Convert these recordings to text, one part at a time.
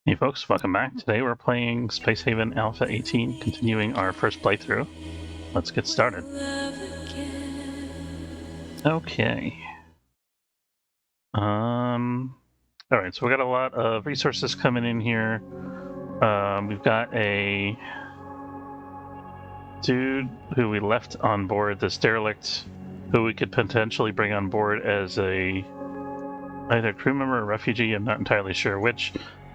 Hey folks, welcome back. Today we're playing Space Haven Alpha 18, continuing our first playthrough. Let's get started. Okay. Alright, so we got a lot of resources coming in here. We've got a dude who we left on board, this derelict, who we could potentially bring on board as a either crew member or refugee, I'm not entirely sure which.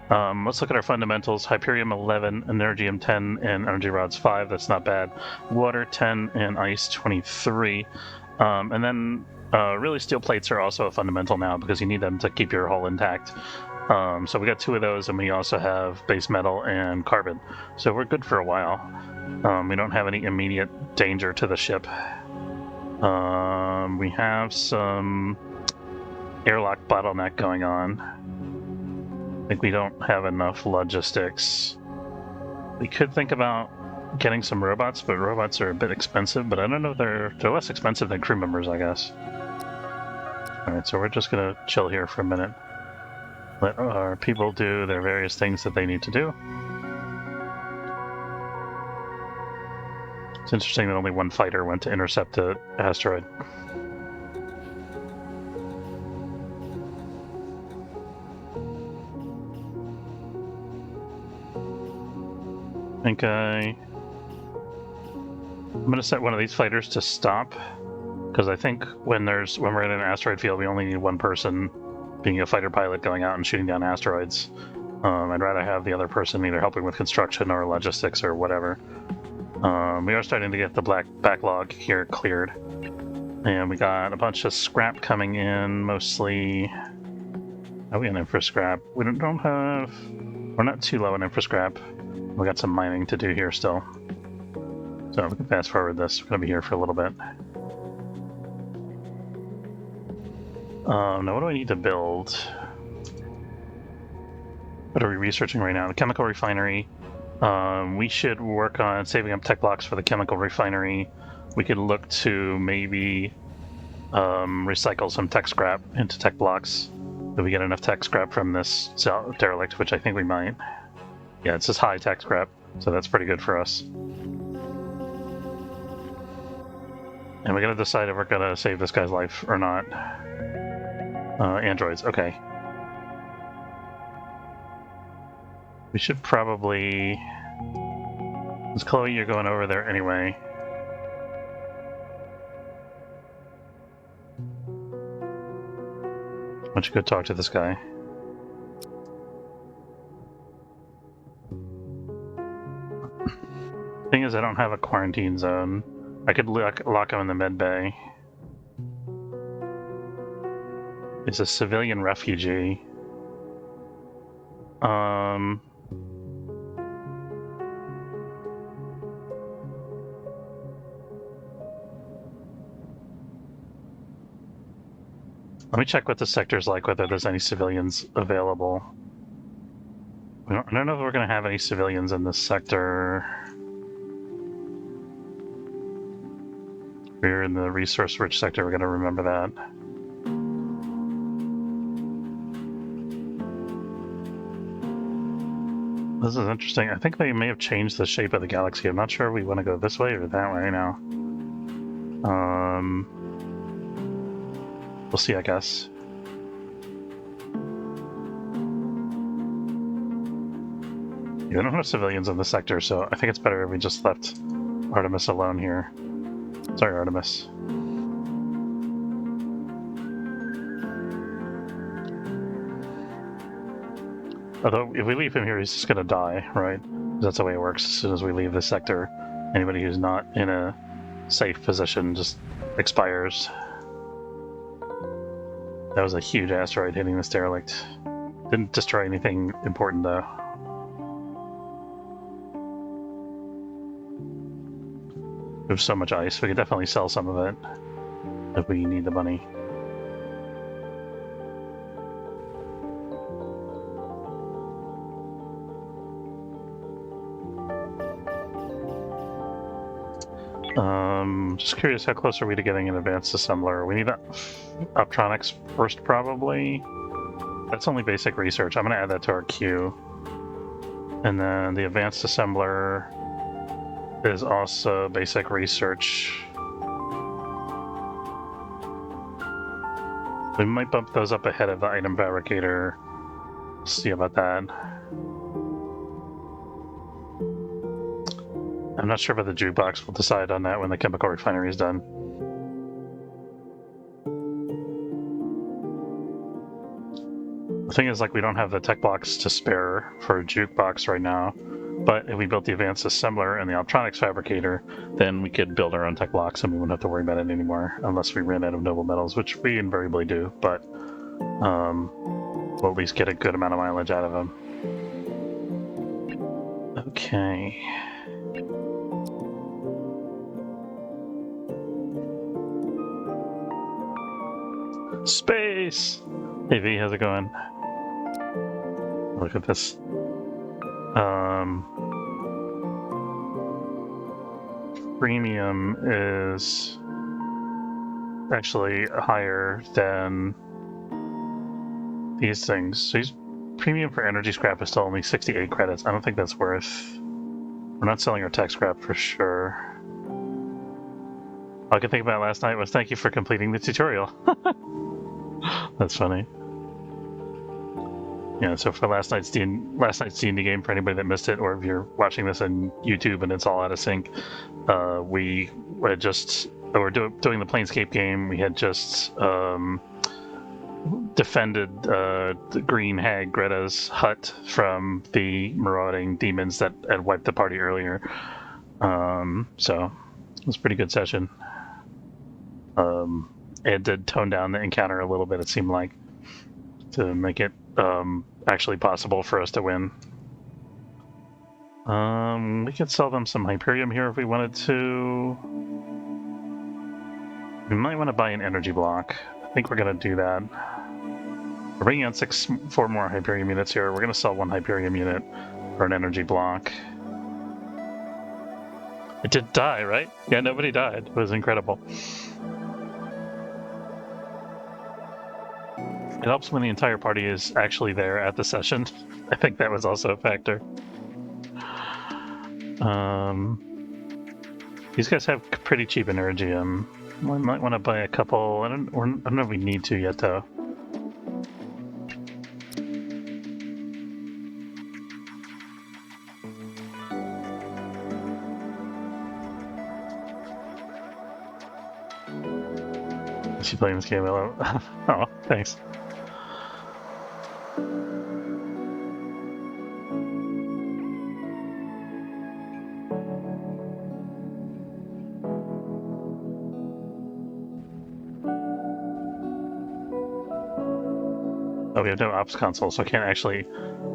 Let's look at our fundamentals. Hyperium 11, Energium 10, and Energy Rods 5. That's not bad. Water 10, and Ice 23. And then really steel plates are also a fundamental now because you need them to keep your hull intact. So we got 2 of those, and we also have base metal and carbon. So we're good for a while. We don't have any immediate danger to the ship. We have some airlock bottleneck going on. I think we don't have enough logistics. We could think about getting some robots, but robots are a bit expensive, but I don't know if they're less expensive than crew members, I guess. Alright, so we're just gonna chill here for a minute. Let our people do their various things that they need to do. It's interesting that only 1 fighter went to intercept the asteroid. I think I'm gonna set one of these fighters to stop, because I think when we're in an asteroid field, we only need 1 person being a fighter pilot going out and shooting down asteroids. I'd rather have the other person either helping with construction or logistics or whatever. We are starting to get the black backlog here cleared, and we got a bunch of scrap coming in, mostly. Are we in infra scrap? We don't have. We're not too low in infra scrap. We got some mining to do here still. So we can fast forward this. We're gonna be here for a little bit. Now what do I need to build? What are we researching right now? The chemical refinery. We should work on saving up tech blocks for the chemical refinery. We could look to maybe recycle some tech scrap into tech blocks. If we get enough tech scrap from this derelict, which I think we might. Yeah, it's just high tech scrap, so that's pretty good for us. And we gotta decide if we're gonna save this guy's life or not. Androids, okay. We should probably... Because Chloe, you're going over there anyway. Why don't you go talk to this guy? Thing is, I don't have a quarantine zone. I could lock him in the med bay. It's a civilian refugee. Let me check what the sector's like, whether there's any civilians available. I don't know if we're going to have any civilians in this sector. We're in the resource-rich sector, we're going to remember that. This is interesting. I think they may have changed the shape of the galaxy. I'm not sure if we want to go this way or that way now. We'll see, I guess. Yeah, I don't have civilians in the sector, so I think it's better if we just left Artemis alone here. Sorry, Artemis. Although, if we leave him here, he's just gonna die, right? That's the way it works. As soon as we leave the sector, anybody who's not in a safe position just expires. That was a huge asteroid hitting this derelict. Didn't destroy anything important, though. There's so much ice, we could definitely sell some of it if we need the money. Just curious, how close are we to getting an advanced assembler? We need optronics first, probably. That's only basic research. I'm going to add that to our queue. And then the advanced assembler is also basic research. We might bump those up ahead of the item fabricator. See about that. I'm not sure about the jukebox. We'll decide on that when the chemical refinery is done. The thing is, like, we don't have the tech blocks to spare for a jukebox right now. But if we built the advanced assembler and the electronics fabricator, then we could build our own tech blocks and we wouldn't have to worry about it anymore, unless we ran out of noble metals, which we invariably do. But we'll at least get a good amount of mileage out of them. Okay. Space! Hey V, how's it going? Look at this. Premium is actually higher than these things. So premium for energy scrap is still only 68 credits. I don't think that's worth... We're not selling our tech scrap for sure. All I could think about last night was thank you for completing the tutorial. That's funny. Yeah, so for last night's D&D game, for anybody that missed it, or if you're watching this on YouTube and it's all out of sync, we were doing the Planescape game. We had just defended the Green Hag Greta's hut from the marauding demons that had wiped the party earlier. So it was a pretty good session. It did tone down the encounter a little bit, it seemed like, to make it actually possible for us to win. We could sell them some Hyperium here if we wanted to. We might want to buy an energy block. I think we're going to do that. We're bringing out 4 more Hyperium units here. We're going to sell 1 Hyperium unit for an energy block. It did die, right? Yeah, nobody died. It was incredible. It helps when the entire party is actually there at the session. I think that was also a factor. These guys have pretty cheap energy. I might want to buy a couple. I don't know if we need to yet, though. Is she playing this game? Oh, thanks. Oh, we have no ops console, so I can't actually...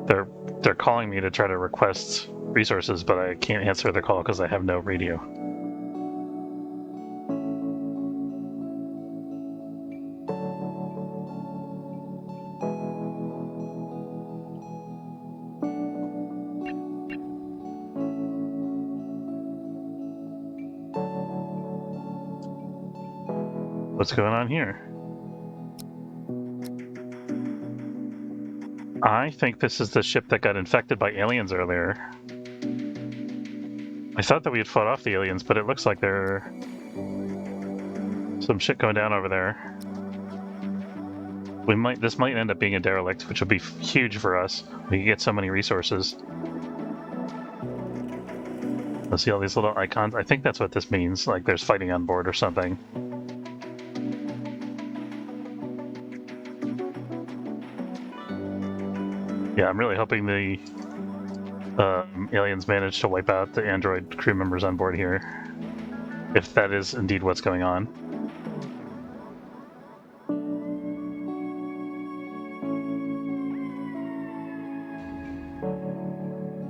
They're calling me to try to request resources, but I can't answer their call because I have no radio. What's going on here? I think this is the ship that got infected by aliens earlier. I thought that we had fought off the aliens, but it looks like there's some shit going down over there. This might end up being a derelict, which would be huge for us. We could get so many resources. Let's see all these little icons. I think that's what this means, like there's fighting on board or something. Yeah, I'm really hoping the aliens manage to wipe out the android crew members on board here. If that is indeed what's going on.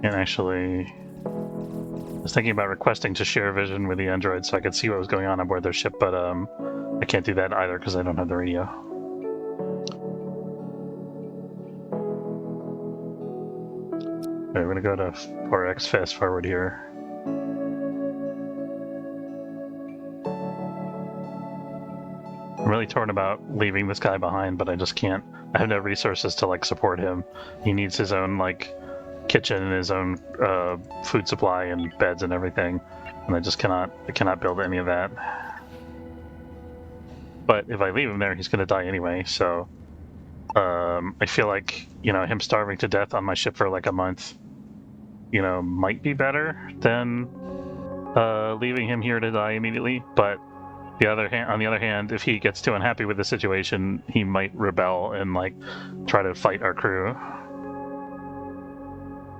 And actually, I was thinking about requesting to share vision with the androids so I could see what was going on board their ship, but I can't do that either because I don't have the radio. Alright, we're gonna go to 4x fast forward here. I'm really torn about leaving this guy behind, but I just can't. I have no resources to like support him. He needs his own like kitchen and his own food supply and beds and everything, and I cannot build any of that. But if I leave him there, he's going to die anyway. So I feel like him starving to death on my ship for like a month, might be better than leaving him here to die immediately. But on the other hand, if he gets too unhappy with the situation, he might rebel and like try to fight our crew,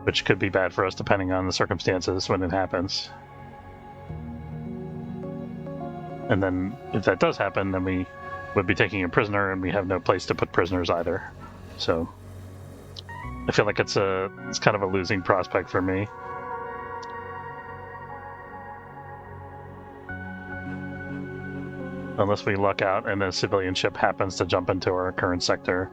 which could be bad for us depending on the circumstances when it happens. And then if that does happen, then we would be taking a prisoner, and we have no place to put prisoners either. So I feel like it's kind of a losing prospect for me. Unless we luck out and a civilian ship happens to jump into our current sector.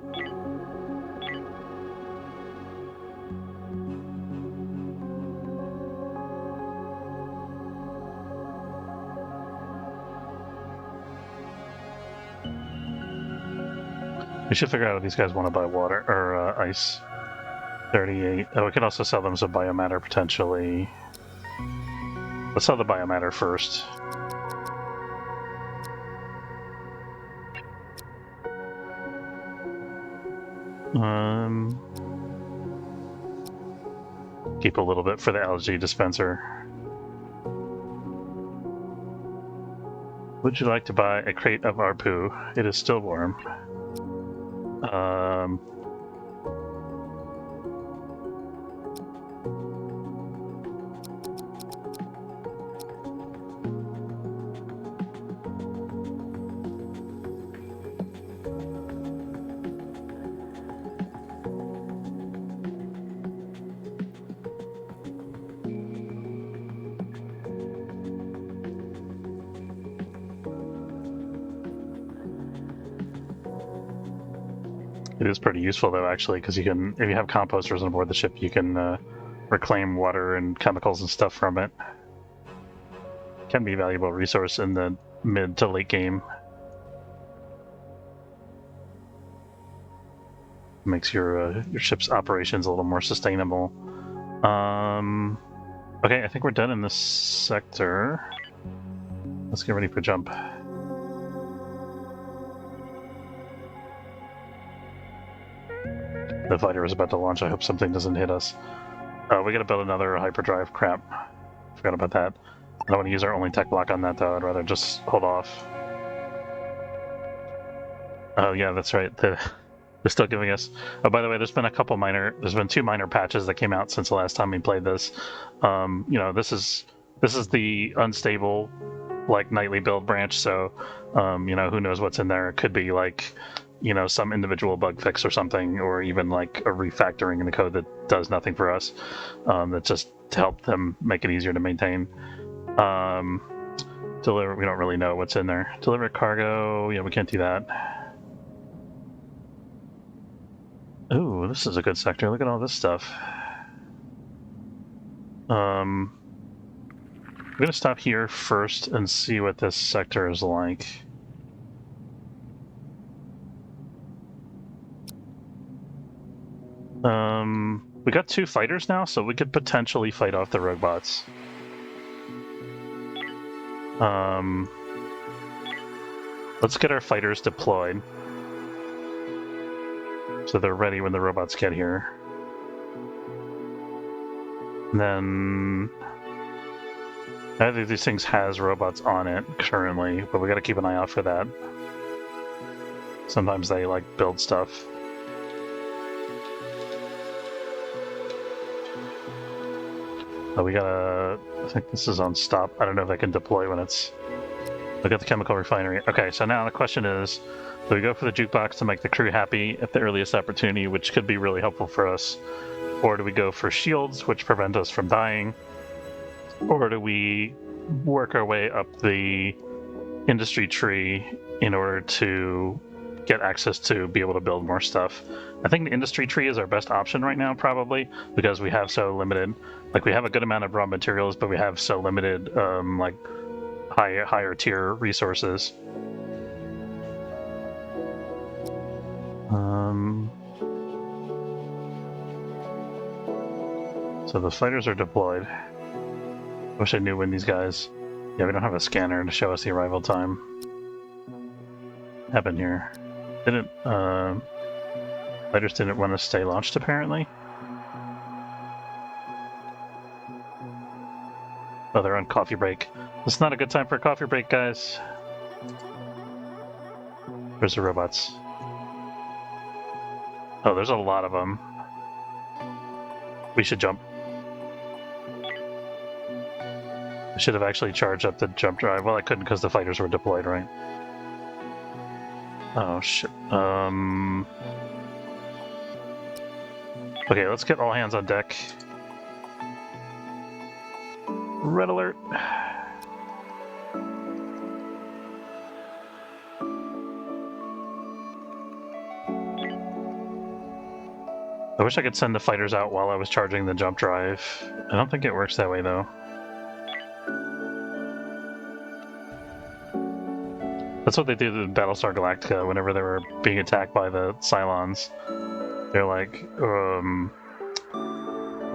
We should figure out if these guys want to buy water or ice. 38. Oh, we can also sell them some biomatter potentially. Let's sell the biomatter first. Keep a little bit for the algae dispenser. Would you like to buy a crate of our poo? It is still warm. It is pretty useful though, actually, because if you have composters on board the ship, you can reclaim water and chemicals and stuff from it. Can be a valuable resource in the mid to late game. Makes your ship's operations a little more sustainable. Okay, I think we're done in this sector. Let's get ready for jump. The fighter is about to launch. I hope something doesn't hit us. We gotta build another hyperdrive. Crap. Forgot about that. I don't want to use our only tech block on that, though. I'd rather just hold off. Oh, yeah, that's right. They're still giving us... Oh, by the way, there's been two minor patches that came out since the last time we played this. This is the unstable, like, nightly build branch, so, who knows what's in there. It could be, like... some individual bug fix or something, or even like a refactoring in the code that does nothing for us. That's just to help them make it easier to maintain. Deliver, we don't really know what's in there. Deliver cargo, yeah, we can't do that. Ooh, this is a good sector. Look at all this stuff. I'm gonna stop here first and see what this sector is like. We got 2 fighters now, so we could potentially fight off the rogue bots. Let's get our fighters deployed, so they're ready when the robots get here. And then... Neither of these things has robots on it currently, but we gotta keep an eye out for that. Sometimes they, like, build stuff. Oh, we gotta... I think this is on stop. I don't know if I can deploy when it's... Look at the chemical refinery. Okay, so now the question is, do we go for the jukebox to make the crew happy at the earliest opportunity, which could be really helpful for us? Or do we go for shields, which prevent us from dying? Or do we work our way up the industry tree in order to get access to be able to build more stuff? I think the industry tree is our best option right now, probably, because we have so limited... Like, we have a good amount of raw materials, but we have so limited, like, higher tier resources. So the fighters are deployed. Wish I knew when these guys... Yeah, we don't have a scanner to show us the arrival time. Happened here. Fighters didn't want to stay launched, apparently. Oh, they're on coffee break. It's not a good time for a coffee break, guys. Where's the robots? Oh, there's a lot of them. We should jump. I should have actually charged up the jump drive. Well, I couldn't because the fighters were deployed, right? Oh, shit. Okay, let's get all hands on deck. Red alert. I wish I could send the fighters out while I was charging the jump drive. I don't think it works that way, though. That's what they did in Battlestar Galactica whenever they were being attacked by the Cylons. They're like, we're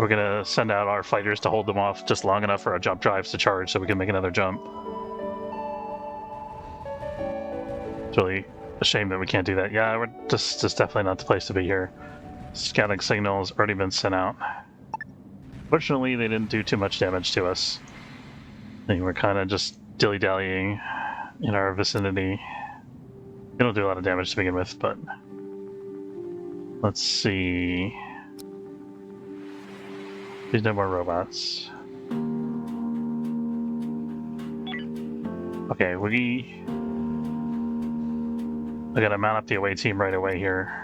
gonna send out our fighters to hold them off just long enough for our jump drives to charge so we can make another jump. It's really a shame that we can't do that. Yeah, we're just definitely not the place to be here. Scouting signal has already been sent out. Fortunately, they didn't do too much damage to us. They were kind of just dilly-dallying in our vicinity. They don't do a lot of damage to begin with, but... Let's see... There's no more robots. Okay, I gotta mount up the away team right away here.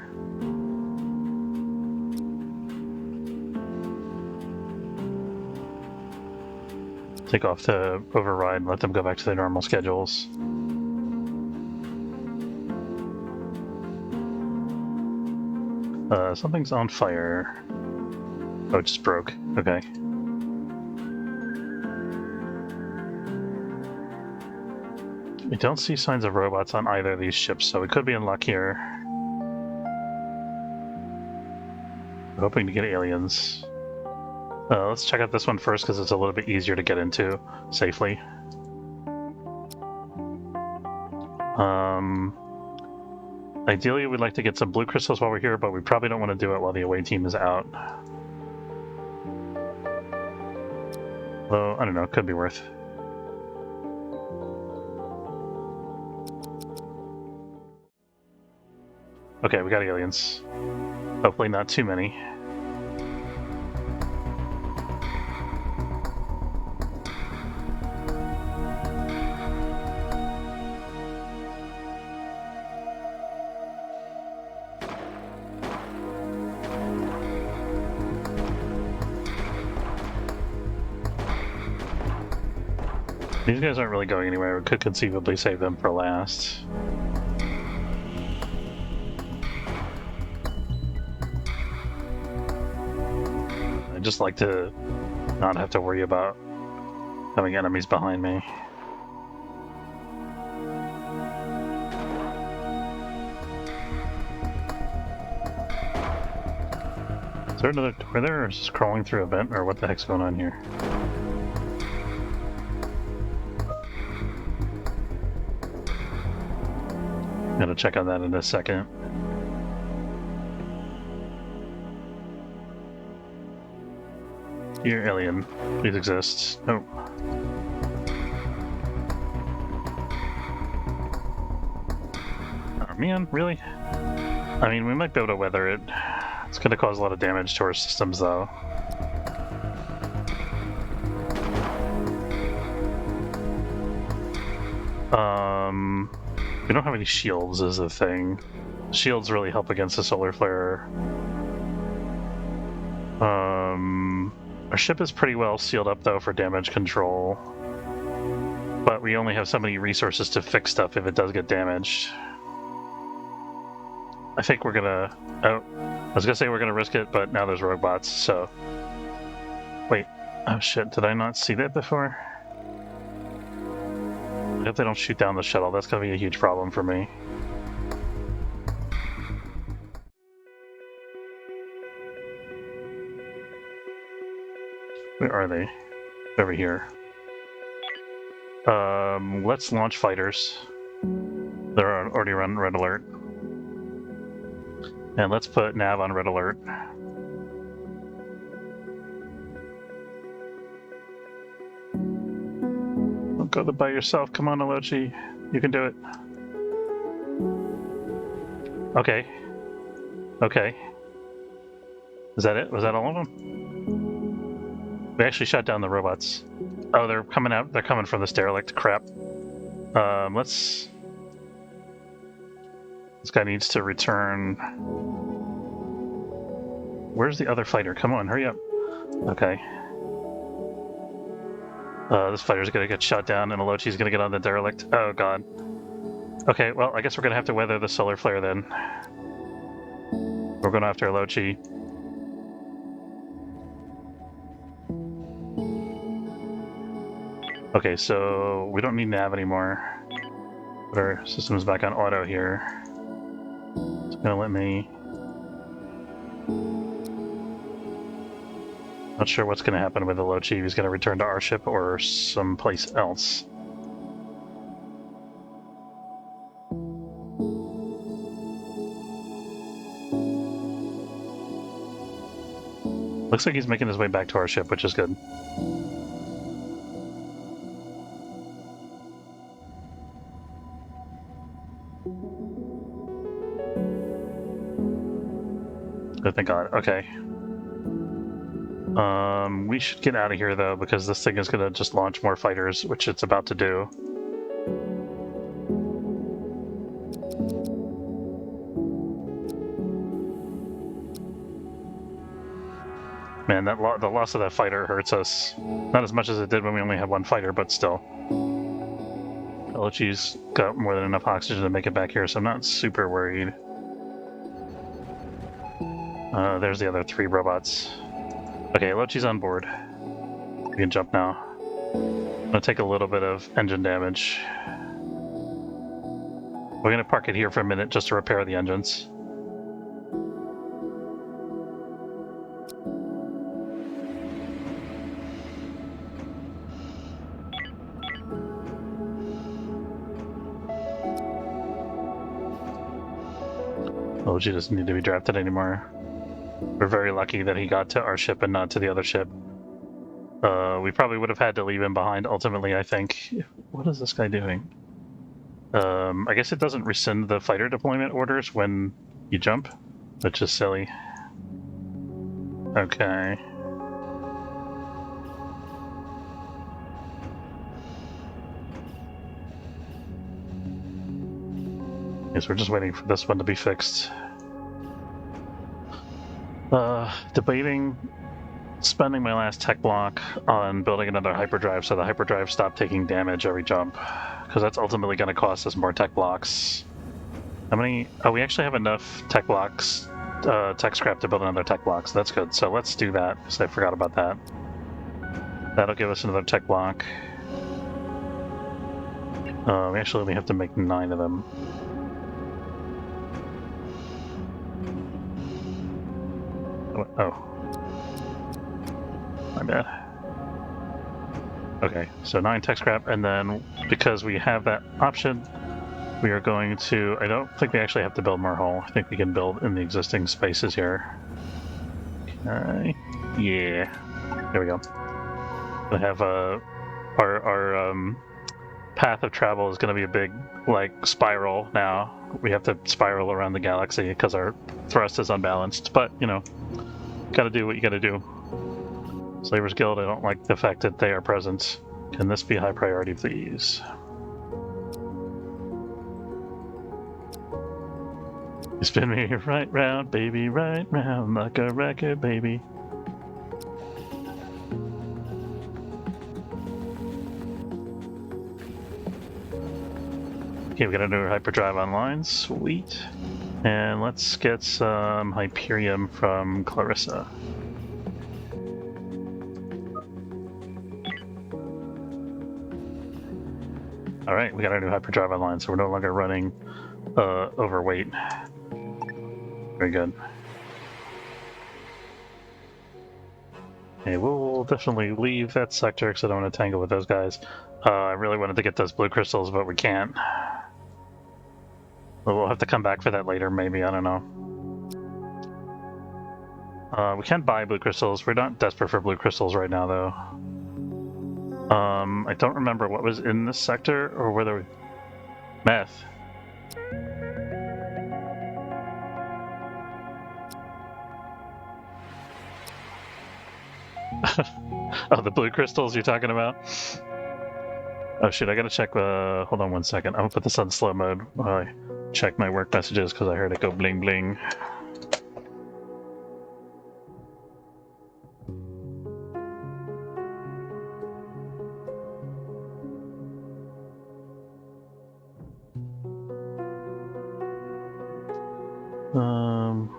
Take off to override and let them go back to their normal schedules. Something's on fire. Oh, it just broke. Okay. We don't see signs of robots on either of these ships, so we could be in luck here. We're hoping to get aliens. Let's check out this one first because it's a little bit easier to get into safely. Ideally, we'd like to get some blue crystals while we're here, but we probably don't want to do it while the away team is out. Well, I don't know, it could be worth. Okay, we got aliens. Hopefully not too many. These guys aren't really going anywhere. We could conceivably save them for last. I'd just like to not have to worry about having enemies behind me. Is there another door there, or is this crawling through a vent, or what the heck's going on here? I'm gonna check on that in a second. Dear alien, please exist. Oh. Oh man, really? I mean, we might be able to weather it. It's gonna cause a lot of damage to our systems, though. We don't have any shields is the thing. Shields really help against the solar flare. Our ship is pretty well sealed up though for damage control. But we only have so many resources to fix stuff if it does get damaged. I think we're gonna... Oh, I was gonna say we're gonna risk it, but now there's robots, so... Wait. Oh shit, did I not see that before? I hope they don't shoot down the shuttle. That's gonna be a huge problem for me. Where are they? Over here. Let's launch fighters. They're already on red alert. And let's put nav on red alert. Don't go by yourself. Come on, Alochi. You can do it. Okay. Okay. Is that it? Was that all of them? We actually shut down the robots. Oh, they're coming out. They're coming from this derelict. Crap. Let's... This guy needs to return... Where's the other fighter? Come on, hurry up. Okay. This fighter's gonna get shot down and Alochi's gonna get on the derelict. Oh god. Okay, well, I guess we're gonna have to weather the solar flare then. We're going after Alochi. Okay, so we don't need nav anymore. Put our system's back on auto here. It's gonna let me... Not sure what's gonna happen with Alochi. If he's gonna return to our ship or someplace else. Looks like he's making his way back to our ship, which is good. Oh, thank God. Okay. We should get out of here, though, because this thing is going to just launch more fighters, which it's about to do. Man, the loss of that fighter hurts us. Not as much as it did when we only had one fighter, but still. Alochi's got more than enough oxygen to make it back here, so I'm not super worried. There's the other 3 robots. Okay, Alochi's on board. We can jump now. I'm gonna take a little bit of engine damage. We're gonna park it here for a minute just to repair the engines. Alochi doesn't need to be drafted anymore. We're very lucky that he got to our ship and not to the other ship. We probably would have had to leave him behind ultimately, I think. What is this guy doing? I guess it doesn't rescind the fighter deployment orders when you jump, which is silly. Okay. Guess we're just waiting for this one to be fixed. Debating spending my last tech block on building another hyperdrive so the hyperdrive stop taking damage every jump, because that's ultimately going to cost us more tech blocks. How many? Oh, we actually have enough tech blocks, tech scrap to build another tech block, so that's good. So let's do that, because I forgot about that. That'll give us another tech block. We actually only have to make 9 of them. Oh. My bad. Okay, so 9 tech scrap, and then because we have that option, we are going to... I don't think we actually have to build more hull. I think we can build in the existing spaces here. Okay. Yeah. There we go. We have our path of travel is going to be a big, like, spiral now. We have to spiral around the galaxy because our thrust is unbalanced, but, you know, gotta do what you gotta do. Slavers Guild, I don't like the fact that they are present. Can this be high priority, please? You spin me right round, baby, right round, like a record, baby. Okay, we got a new hyperdrive online, sweet. And let's get some Hyperium from Clarissa. Alright, we got our new hyperdrive online, so we're no longer running overweight. Very good. Okay, we'll definitely leave that sector because I don't want to tangle with those guys. I really wanted to get those blue crystals, but we can't. We'll have to come back for that later, maybe. I don't know. We can buy blue crystals. We're not desperate for blue crystals right now, though. I don't remember what was in this sector or whether we... Meth. Oh, the blue crystals you're talking about? Oh shit, I gotta check, hold on one second. I'm gonna put this on slow mode while I check my work messages because I heard it go bling bling. Um...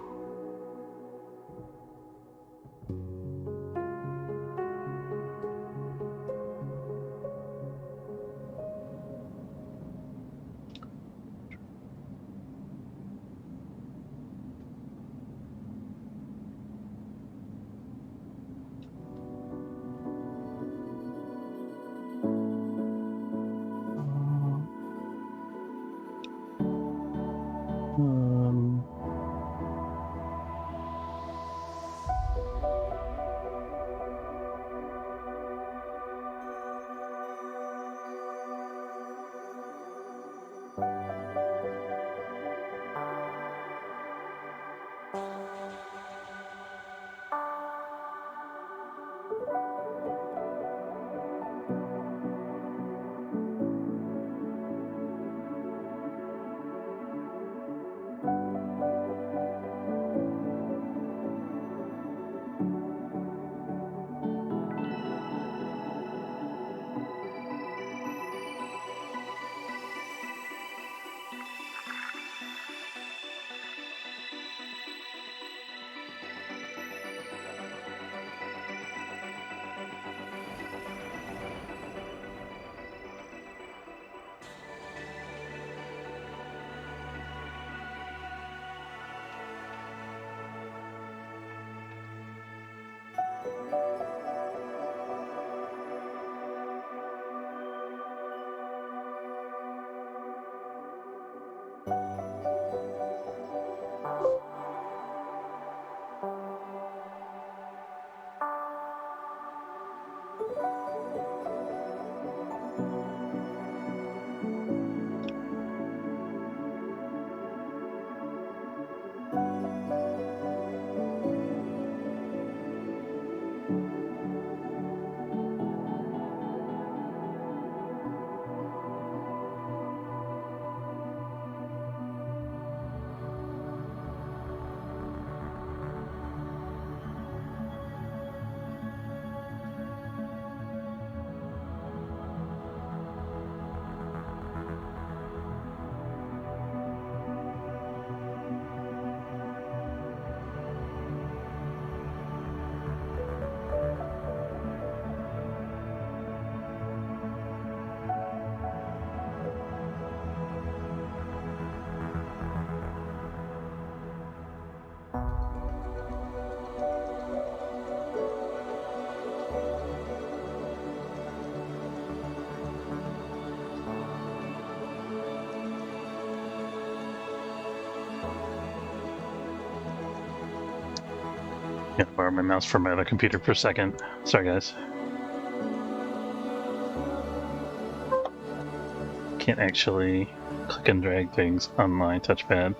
Um... Can't borrow my mouse from my other computer for a second. Sorry, guys. Can't actually click and drag things on my touchpad.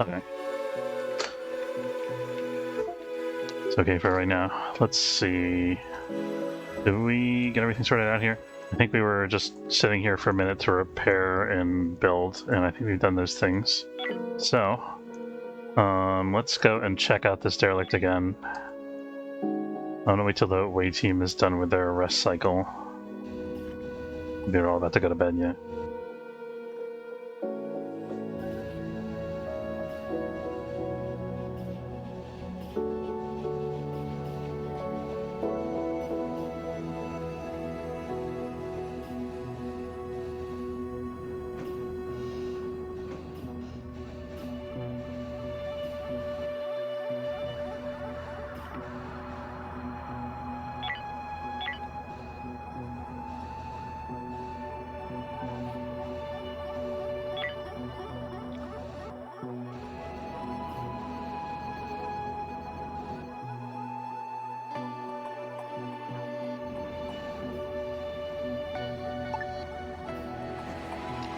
Okay. It's okay for right now. Let's see. Did we get everything sorted out here? I think we were just sitting here for a minute to repair and build, and I think we've done those things. So, let's go and check out this derelict again. I'm gonna wait till the away team is done with their rest cycle. They're all about to go to bed yet.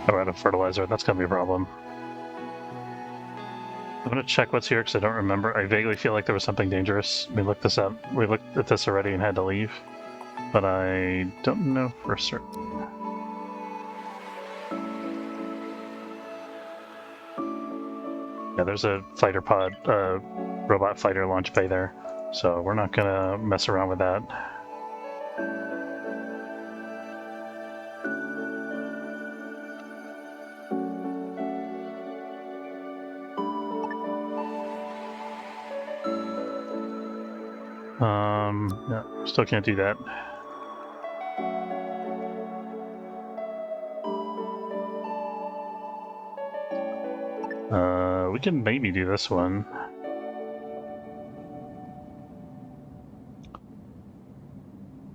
Oh, out of fertilizer. That's gonna be a problem. I'm gonna check what's here because I don't remember. I vaguely feel like there was something dangerous. We looked this up. We looked at this already and had to leave, but I don't know for certain. Yeah, there's a fighter pod, robot fighter launch bay there, so we're not gonna mess around with that. Yeah, still can't do that. We can maybe do this one.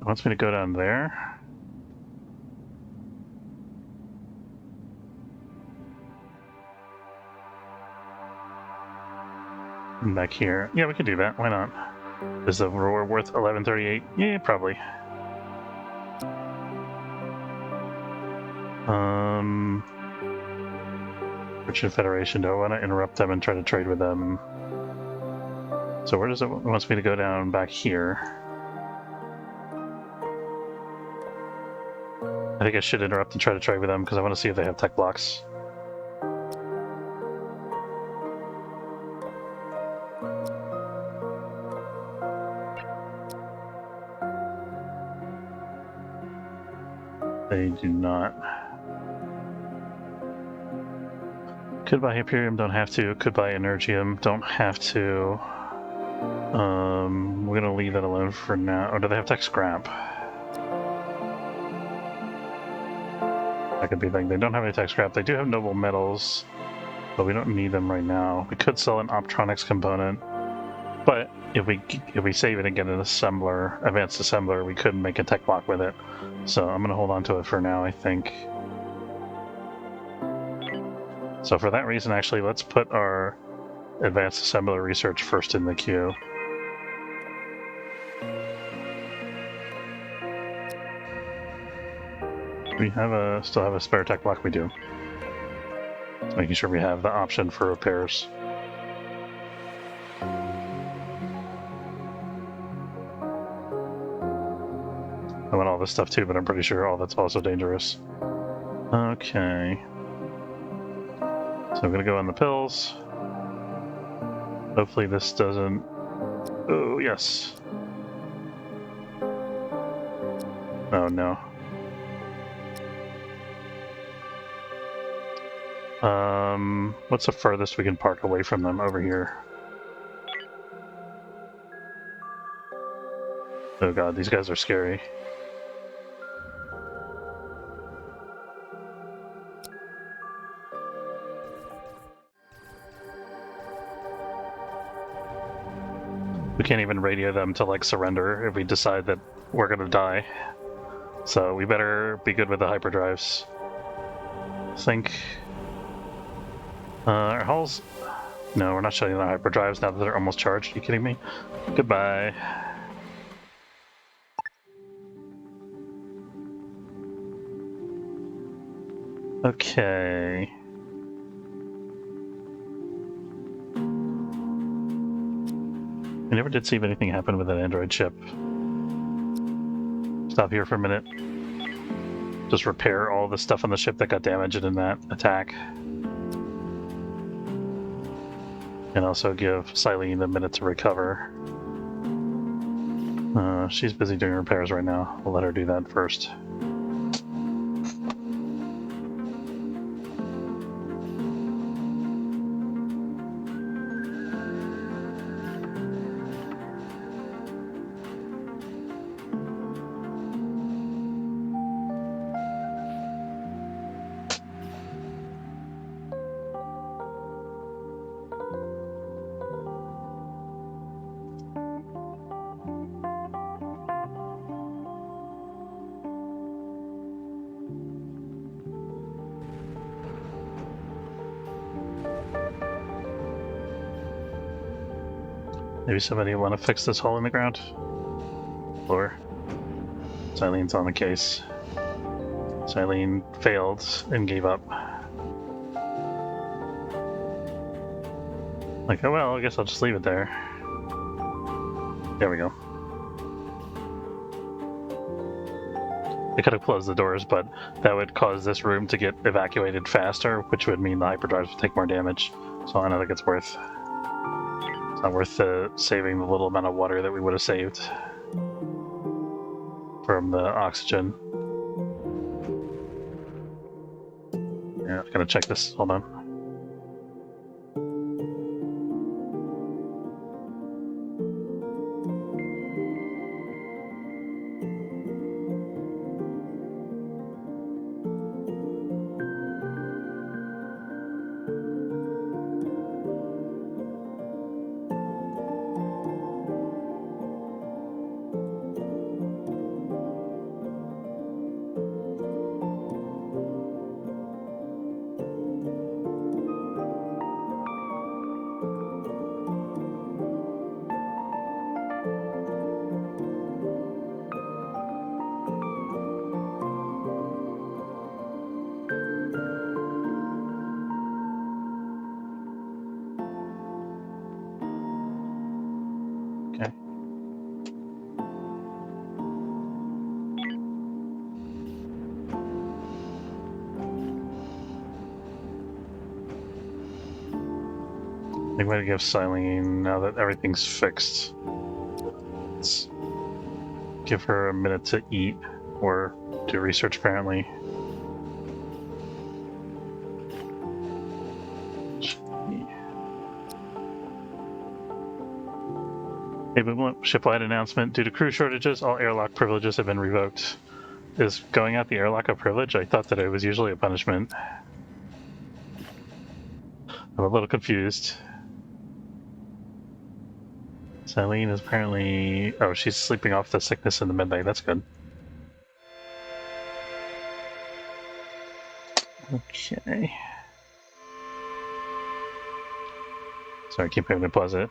It wants me to go down there. And back here. Yeah, we can do that. Why not? Is the reward worth 1138? Yeah, probably. Christian Federation, do I want to interrupt them and try to trade with them? So where does it wants me to go down? Back here. I think I should interrupt and try to trade with them because I want to see if they have tech blocks. They do not. Could buy Hyperium, don't have to. Could buy Energium, don't have to. We're gonna leave that alone for now. Or do they have tech scrap? That could be like they don't have any tech scrap. They do have noble metals, but we don't need them right now. We could sell an Optronics component, but if we save it and get an assembler, advanced assembler, we could make a tech block with it. So I'm gonna hold on to it for now, I think. So for that reason, actually, let's put our advanced assembler research first in the queue. We have still have a spare tech block. We do. Just making sure we have the option for repairs. I want all this stuff too, but I'm pretty sure all that's also dangerous. Okay. So I'm gonna go on the pills. Hopefully this doesn't... Oh, yes. Oh, no. What's the furthest we can park away from them? Over here. Oh god, these guys are scary. We can't even radio them to, like, surrender if we decide that we're gonna die. So we better be good with the hyperdrives. I think... our hulls... No, we're not shutting down hyperdrives now that they're almost charged. Are you kidding me? Goodbye. Okay. We never did see if anything happened with that android ship. Stop here for a minute. Just repair all the stuff on the ship that got damaged in that attack. And also give Silene a minute to recover. She's busy doing repairs right now. We'll let her do that first. Maybe somebody want to fix this hole in the ground? Or Silene's on the case. Silene failed and gave up. Like, oh well, I guess I'll just leave it there. There we go. I could have closed the doors, but that would cause this room to get evacuated faster, which would mean the hyperdrives would take more damage. So I don't think it's worth. It's not worth saving the little amount of water that we would have saved from the oxygen. Yeah, I'm gonna check this. Hold on. Okay. I think I'm gonna give Silene, now that everything's fixed, let's give her a minute to eat or do research apparently. Shipwide announcement. Due to crew shortages, all airlock privileges have been revoked. Is going out the airlock a privilege? I thought that it was usually a punishment. I'm a little confused. Silene is apparently... Oh, she's sleeping off the sickness in the midnight. That's good. Okay. Sorry, I keep having to pause it.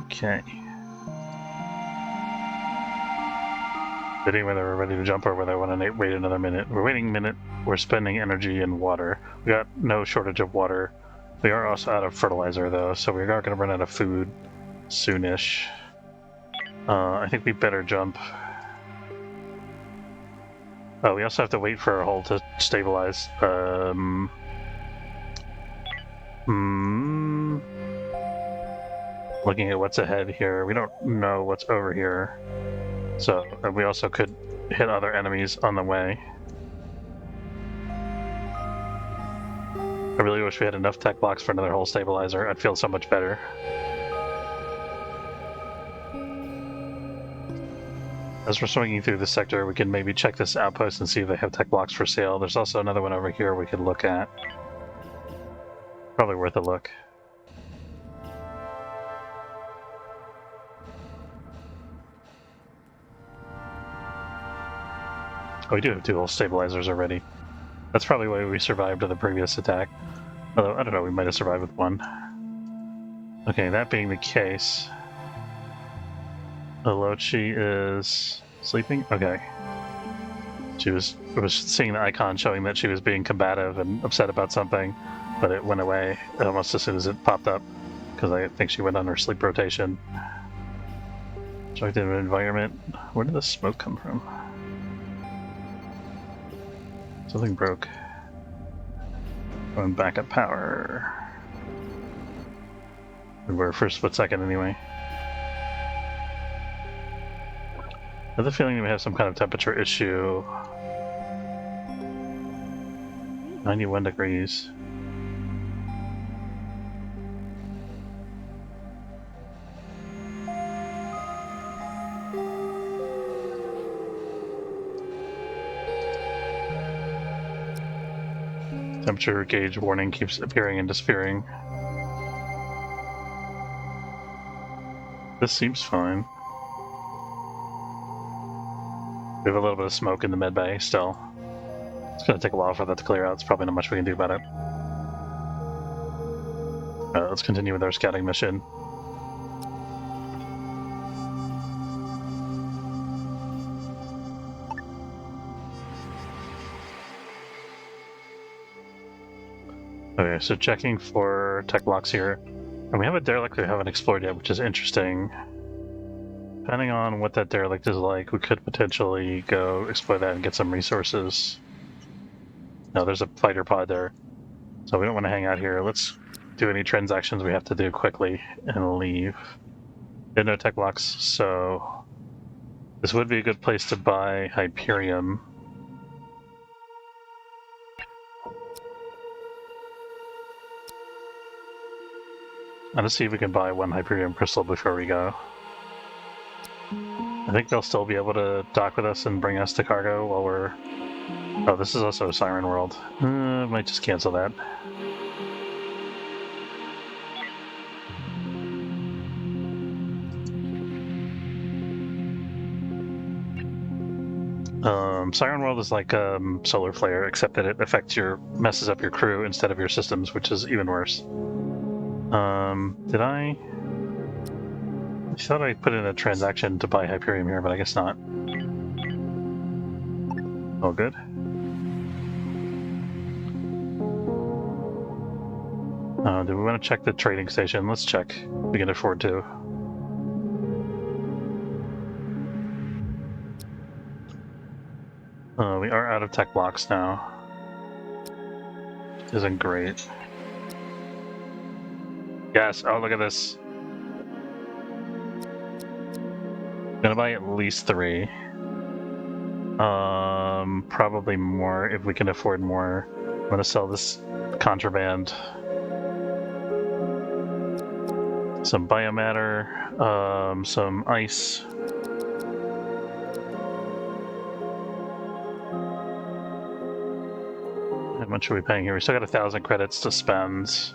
Okay. Debating whether we're ready to jump or whether I want to wait another minute. We're waiting a minute. We're spending energy and water. We got no shortage of water. We are also out of fertilizer though, so we are going to run out of food soonish. I think we better jump. Oh, we also have to wait for our hull to stabilize. Looking at what's ahead here, we don't know what's over here. So we also could hit other enemies on the way. I really wish we had enough tech blocks for another hull stabilizer. I'd feel so much better. As we're swinging through this sector, we can maybe check this outpost and see if they have tech blocks for sale. There's also another one over here we could look at. Probably worth a look. Oh, we do have 2 hull stabilizers already. That's probably why we survived the previous attack. Although, I don't know, we might have survived with one. Okay, that being the case, Alochi is sleeping? Okay. She was seeing the icon showing that she was being combative and upset about something, but it went away almost as soon as it popped up, because I think she went on her sleep rotation. Destructive environment. Where did the smoke come from? Something broke. Going back up power. We were for a split second anyway. I have the feeling that we have some kind of temperature issue. 91 degrees. Temperature gauge warning keeps appearing and disappearing. This seems fine. We have a little bit of smoke in the med bay still. It's going to take a while for that to clear out. There's probably not much we can do about it. Let's continue with our scouting mission. Okay, so checking for tech blocks here. And we have a derelict we haven't explored yet, which is interesting. Depending on what that derelict is like, we could potentially go explore that and get some resources. No, there's a fighter pod there. So we don't want to hang out here. Let's do any transactions we have to do quickly and leave. There are no tech blocks, so this would be a good place to buy Hyperium. Let's see if we can buy one Hyperium crystal before we go. I think they'll still be able to dock with us and bring us to cargo while we're... Oh, this is also Siren World. Might just cancel that. Siren World is like Solar Flare, except that it affects messes up your crew instead of your systems, which is even worse. Did I thought I put in a transaction to buy Hyperium here, but I guess not. Oh, good. Do we want to check the trading station? Let's check. We can afford to. We are out of tech blocks now. Isn't great. Yes, oh look at this. Gonna buy at least 3. Probably more if we can afford more. I'm gonna sell this contraband. Some biomatter, some ice. How much are we paying here? We still got 1,000 credits to spend.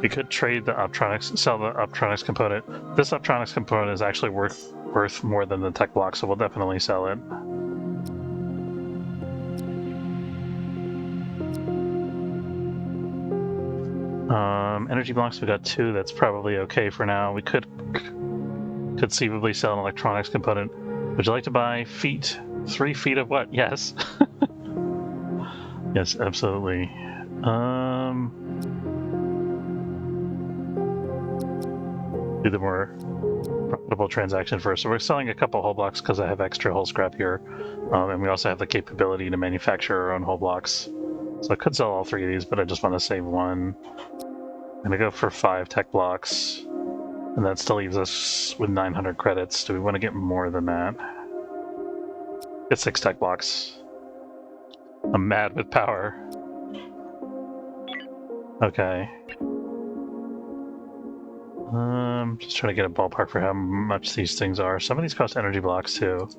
We could trade the optronics, sell the optronics component. This optronics component is actually worth more than the tech block, so we'll definitely sell it. Energy blocks, we got 2. That's probably okay for now. We could conceivably sell an electronics component. Would you like to buy feet? 3 feet of what? Yes. Yes, absolutely. Do the more profitable transaction first. So we're selling a couple hull blocks because I have extra hull scrap here, and we also have the capability to manufacture our own hull blocks. So I could sell all 3 of these, but I just want to save 1. I'm gonna go for 5 tech blocks, and that still leaves us with 900 credits. Do we want to get more than that? Get 6 tech blocks. I'm mad with power. Okay. Just trying to get a ballpark for how much these things are. Some of these cost energy blocks too.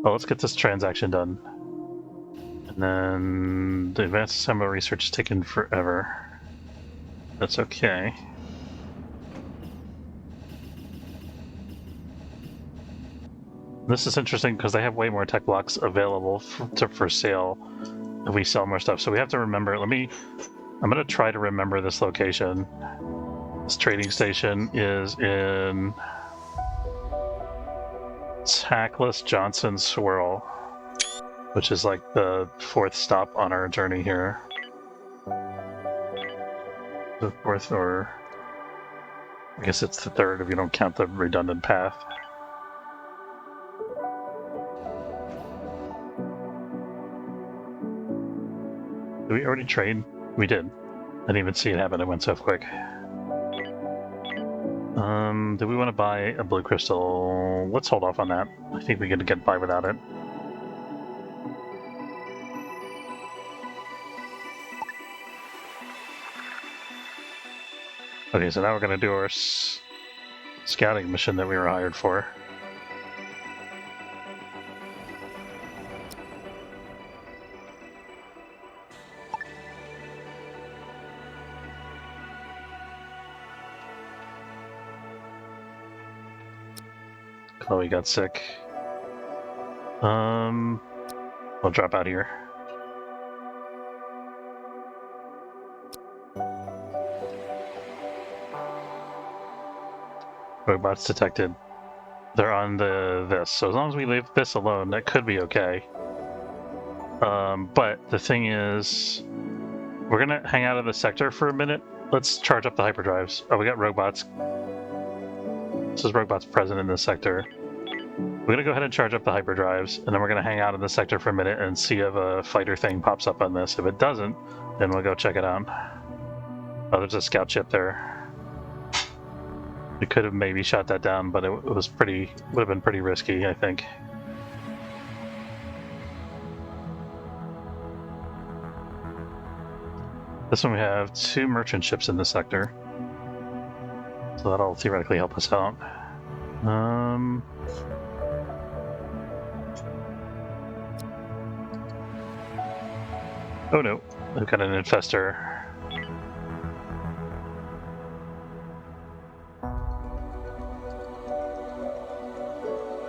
Well, let's get this transaction done. And then the advanced assembly research is taking forever. That's okay. This is interesting because they have way more tech blocks available for sale if we sell more stuff. So we have to remember, let me I'm gonna try to remember this location. This trading station is in Tackless Johnson Swirl, which is like the 4th stop on our journey here. The 4th, or I guess it's the 3rd if you don't count the redundant path. Did we already trade? We did. I didn't even see it happen. It went so quick. Do we want to buy a blue crystal? Let's hold off on that. I think we can get by without it. Okay, so now we're going to do our scouting mission that we were hired for. Chloe got sick. I'll drop out here. Robots detected. They're on this, so as long as we leave this alone, that could be okay. But the thing is, we're gonna hang out of the sector for a minute. Let's charge up the hyperdrives. Oh, we got robots. This is robots present in this sector. We're gonna go ahead and charge up the hyperdrives, and then we're gonna hang out in the sector for a minute and see if a fighter thing pops up on this. If it doesn't, then we'll go check it out. Oh, there's a scout ship there. We could have maybe shot that down, but it was would have been pretty risky, I think. This one we have 2 merchant ships in this sector, so that'll theoretically help us out. Oh no, we've got an infestor.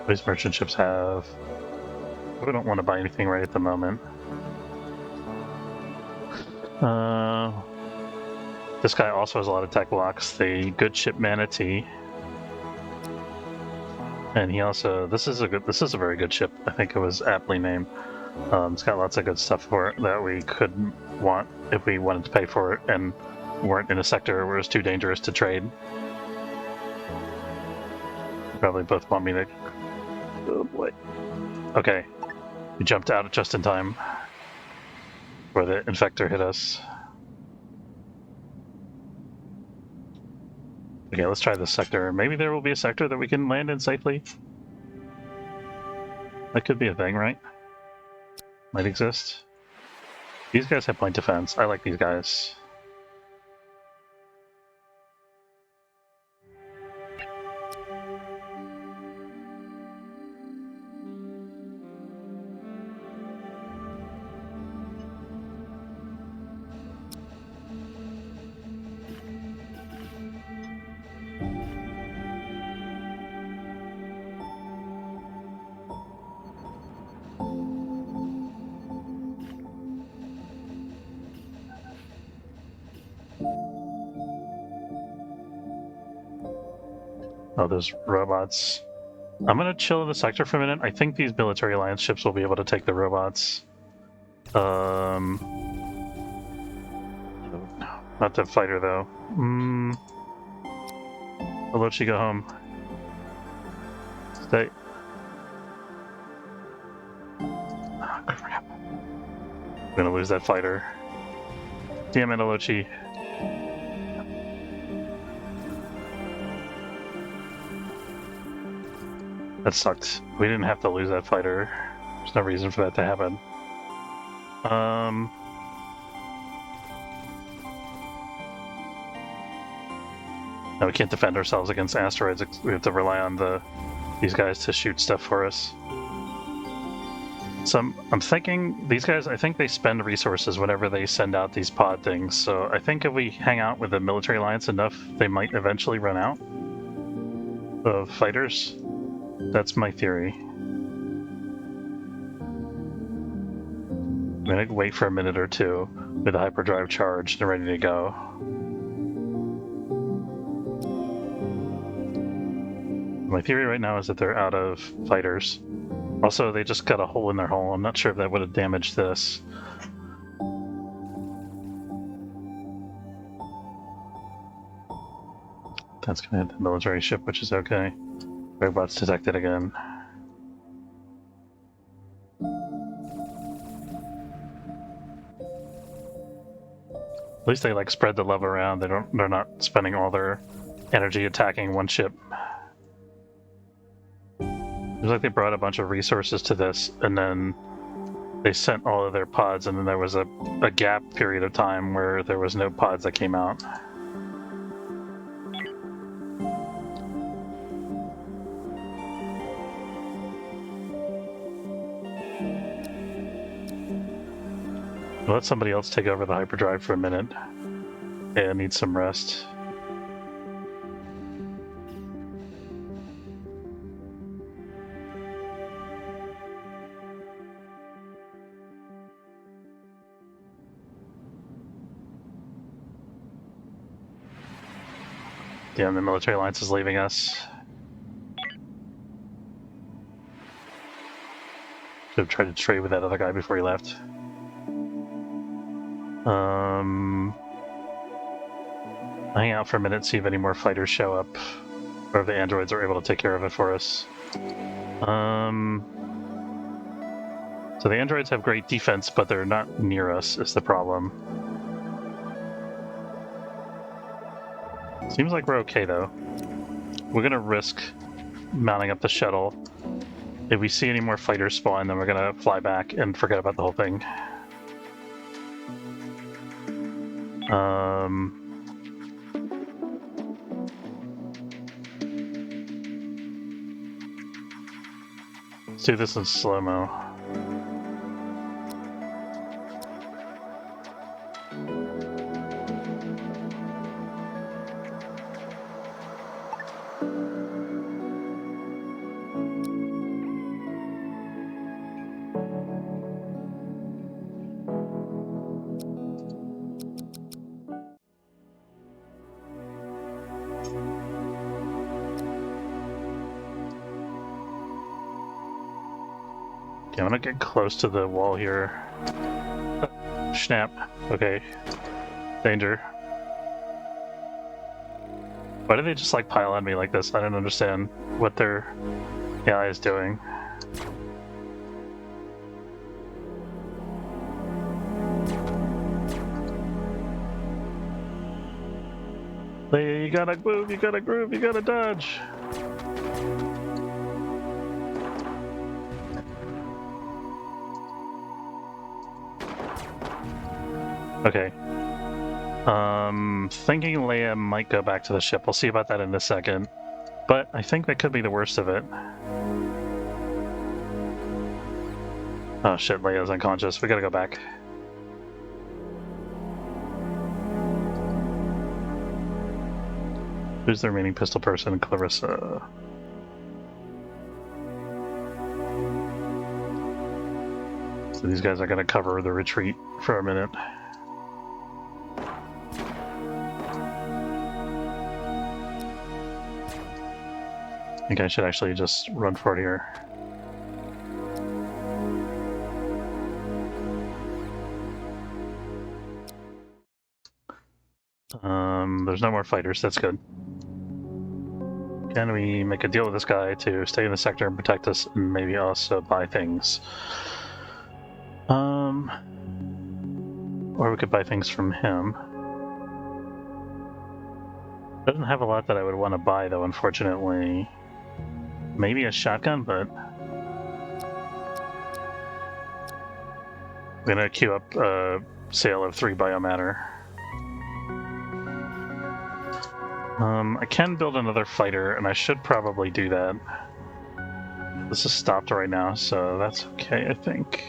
These merchant ships have... We don't want to buy anything right at the moment. This guy also has a lot of tech blocks. The good ship Manatee, and he also this is a very good ship. I think it was aptly named. It's got lots of good stuff for it that we could want if we wanted to pay for it and weren't in a sector where it's too dangerous to trade. Probably both want me to. Oh boy. Okay, we jumped out just in time where the infector hit us. Okay, let's try this sector. Maybe there will be a sector that we can land in safely. That could be a thing, right? Might exist. These guys have point defense. I like these guys. Oh, there's robots. I'm gonna chill in the sector for a minute. I think these military alliance ships will be able to take the robots. Not the fighter though. I'll let you go home. Stay. Oh, crap. I'm gonna lose that fighter. Damn it, Alochi. That sucked. We didn't have to lose that fighter. There's no reason for that to happen. No, we can't defend ourselves against asteroids. We have to rely on these guys to shoot stuff for us. So I'm thinking these guys, I think they spend resources whenever they send out these pod things. So I think if we hang out with the military alliance enough, they might eventually run out of fighters. That's my theory. gonna wait for a minute or two with the hyperdrive charged and ready to go. My theory right now is that they're out of fighters. Also, they just got a hole in their hull. I'm not sure if that would have damaged this. That's gonna hit the military ship, which is okay. Robots detected again. At least they like spread the love around. They're not spending all their energy attacking one ship. Seems like they brought a bunch of resources to this, and then they sent all of their pods, and then there was a gap period of time where there was no pods that came out. Let somebody else take over the hyperdrive for a minute. Yeah, I need some rest. Yeah, the military alliance is leaving us. Should have tried to trade with that other guy before he left. Hang out for a minute, see if any more fighters show up, or if the androids are able to take care of it for us. So the androids have great defense, but they're not near us, is the problem. Seems like we're okay, though. We're gonna risk mounting up the shuttle. If we see any more fighters spawn, then we're gonna fly back and forget about the whole thing. Let's do this in slow-mo. Okay, I'm gonna get close to the wall here. Snap. Okay. Danger. Why do they just like pile on me like this? I don't understand what their AI is doing. Hey, you gotta move, you gotta groove, you gotta dodge. Okay. Thinking Leia might go back to the ship. We'll see about that in a second. But I think that could be the worst of it. Oh shit, Leia's unconscious. We gotta go back. Who's the remaining pistol person? Clarissa. So these guys are gonna cover the retreat for a minute. I think I should actually just run for it here. There's no more fighters, that's good. Can we make a deal with this guy to stay in the sector and protect us and maybe also buy things? Or we could buy things from him. Doesn't have a lot that I would want to buy though, unfortunately. Maybe a shotgun, but I'm gonna queue up a sale of 3 biomatter. I can build another fighter, and I should probably do that. This is stopped right now, so that's okay, I think.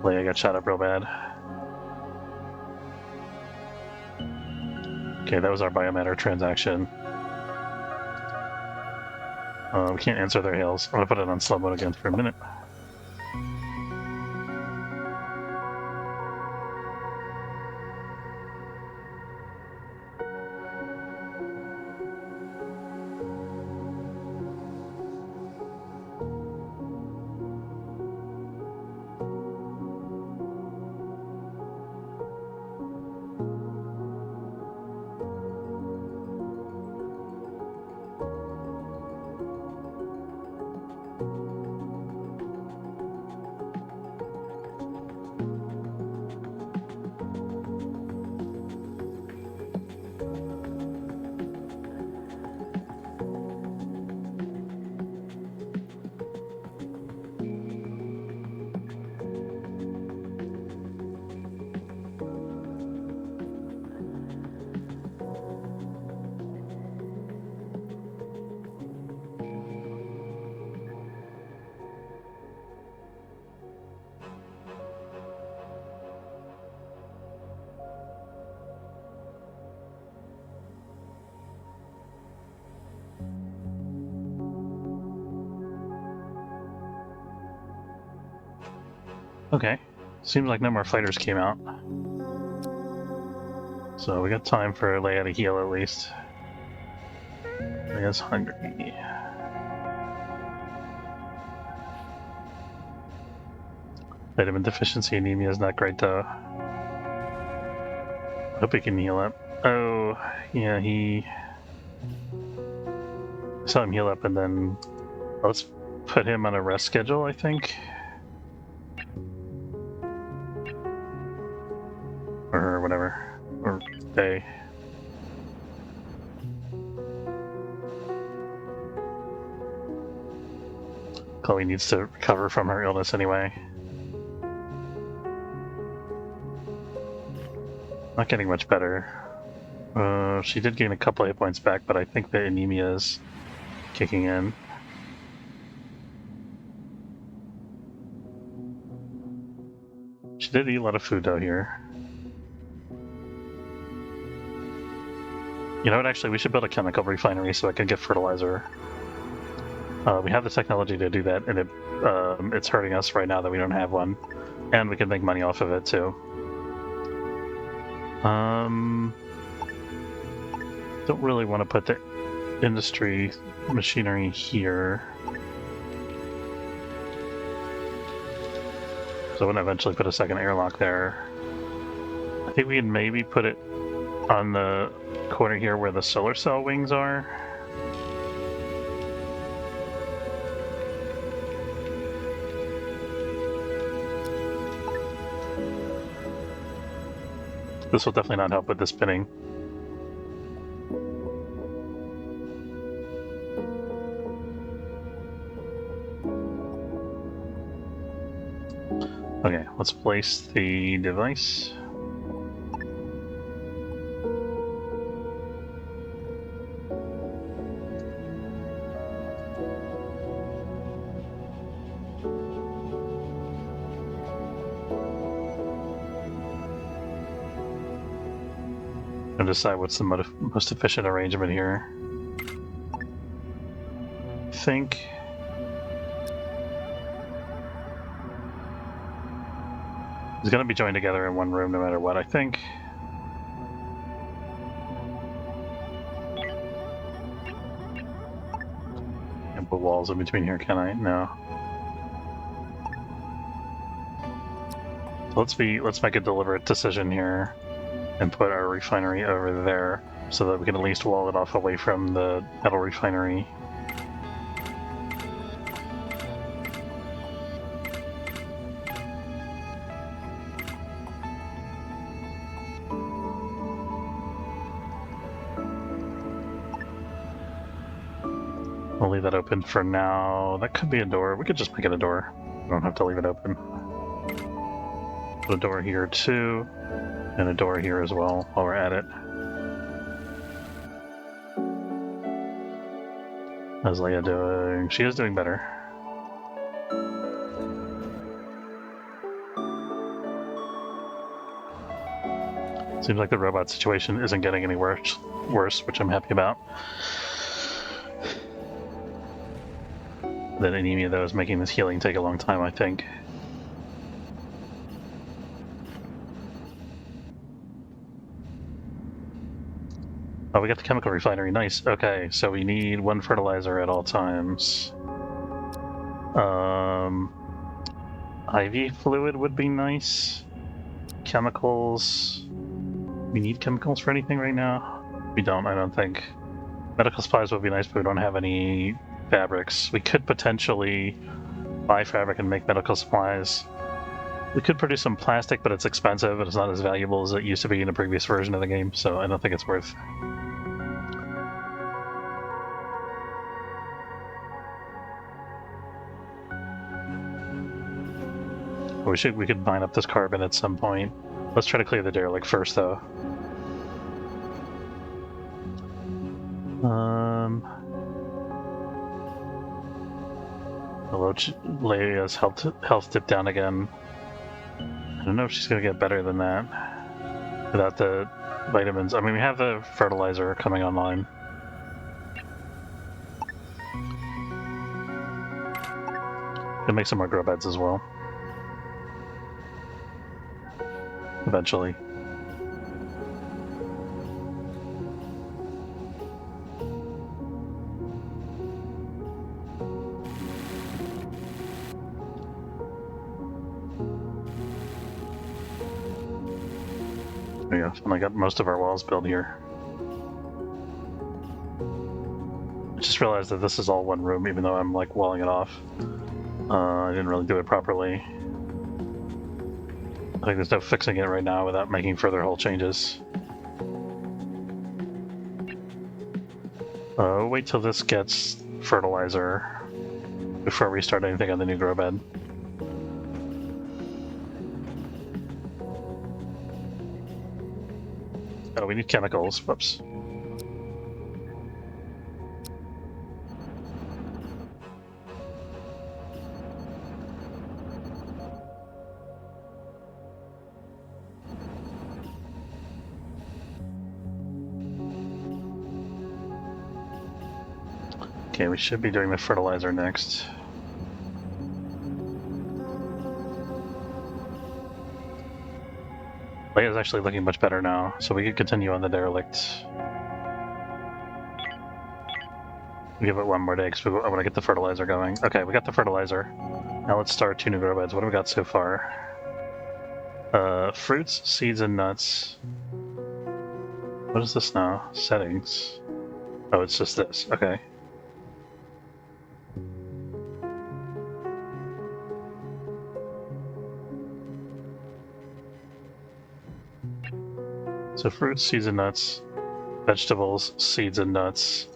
Leia got shot up real bad. Okay, that was our biomatter transaction. We can't answer their hails. I'm gonna put it on slow mode again for a minute. Okay, seems like no more fighters came out. So we got time for Leia to heal at least. Leia's hungry. Vitamin deficiency anemia is not great though. Hope he can heal up. Oh, yeah, I saw him heal up and then let's put him on a rest schedule, I think. Or whatever. Or day. Chloe needs to recover from her illness anyway. Not getting much better. She did gain a couple of hit points back, but I think the anemia is kicking in. She did eat a lot of food though here. You know what, actually, we should build a chemical refinery so I can get fertilizer. We have the technology to do that, and it's hurting us right now that we don't have one. And we can make money off of it, too. Don't really want to put the industry machinery here. So I want to eventually put a second airlock there. I think we can maybe put it on the corner here where the solar cell wings are. This will definitely not help with the spinning. Okay, let's place the device. And decide what's the most efficient arrangement here. I think it's going to be joined together in one room no matter what, I think. Can't put walls in between here, can I? No. Let's make a deliberate decision here and put our refinery over there so that we can at least wall it off away from the metal refinery. We'll leave that open for now. That could be a door. We could just make it a door. We don't have to leave it open. Put a door here too, and a door here as well while we're at it. How's Leia doing? She is doing better. Seems like the robot situation isn't getting any worse, which I'm happy about. That anemia, though, is making this healing take a long time, I think. Oh, we got the chemical refinery. Nice. Okay, so we need one fertilizer at all times. IV fluid would be nice. Chemicals. We need chemicals for anything right now? We don't, I don't think. Medical supplies would be nice, but we don't have any fabrics. We could potentially buy fabric and make medical supplies. We could produce some plastic, but it's expensive and it's not as valuable as it used to be in the previous version of the game, so I don't think it's worth. We could mine up this carbon at some point. Let's try to clear the derelict first, though. Although Leia's health dipped down again. I don't know if she's gonna get better than that without the vitamins. I mean, we have the fertilizer coming online. Gonna make some more grow beds as well. Eventually. There you go. And I got most of our walls built here. I just realized that this is all one room, even though I'm like walling it off. I didn't really do it properly. I think there's no fixing it right now without making further hull changes. Wait till this gets fertilizer before we start anything on the new grow bed. Oh, we need chemicals. Whoops. Okay, we should be doing the fertilizer next. Leia's actually looking much better now, so we could continue on the derelict. Give it one more day because I want to get the fertilizer going. Okay, we got the fertilizer. Now let's start 2 new grow beds. What have we got so far? Fruits, seeds, and nuts. What is this now? Settings. Oh, it's just this. Okay. So fruits, seeds, and nuts. Vegetables, seeds, and nuts.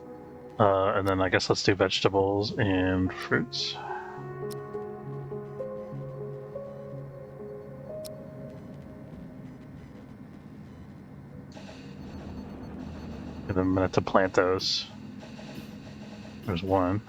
And then I guess let's do vegetables and fruits. Give them a minute to plant those. There's one.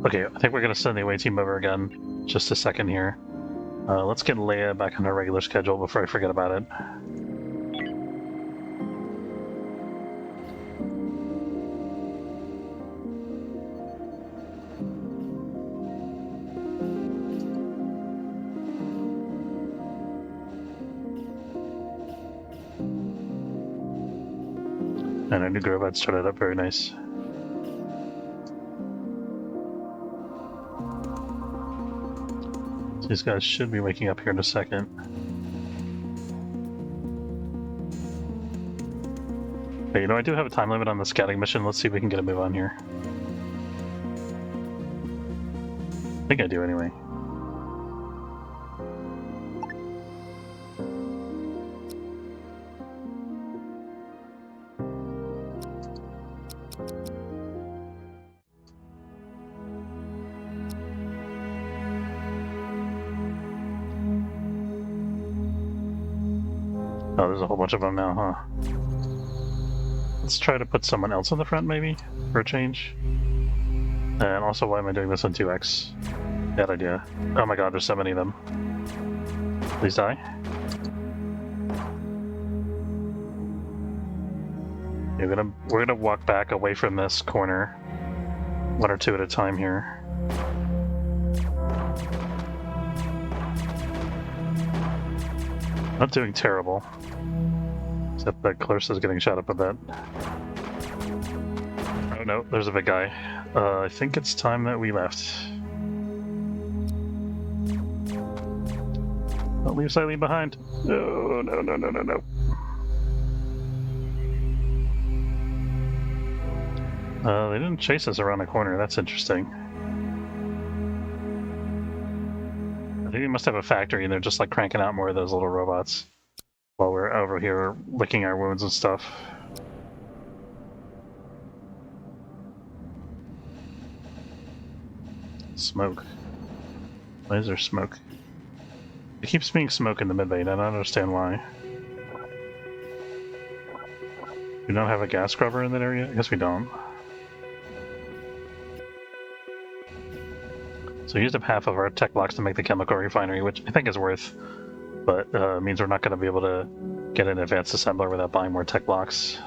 Okay, I think we're going to send the away team over again. Just a second here. Let's get Leia back on her regular schedule before I forget about it. And our new grow bed started up very nice. These guys should be waking up here in a second. Hey, you know, I do have a time limit on the scouting mission. Let's see if we can get a move on here. I think I do anyway. Oh, there's a whole bunch of them now, huh? Let's try to put someone else in the front, maybe, for a change. And also, why am I doing this on 2x? Bad idea. Oh my god, there's so many of them. Please die. We're gonna walk back away from this corner, one or two at a time here. Not doing terrible, except that Clarissa is getting shot up a bit. Oh no, there's a big guy. I think it's time that we left. Don't leave Silene behind. No, no, no, no, no, no. They didn't chase us around the corner. That's interesting. I think we must have a factory and they're just like cranking out more of those little robots while we're over here licking our wounds and stuff. Smoke. Why is there smoke? It keeps being smoke in the mid-lane. I don't understand why. We don't have a gas scrubber in that area? I guess we don't. So we used up half of our tech blocks to make the chemical refinery, which I think is worth, but means we're not going to be able to get an advanced assembler without buying more tech blocks.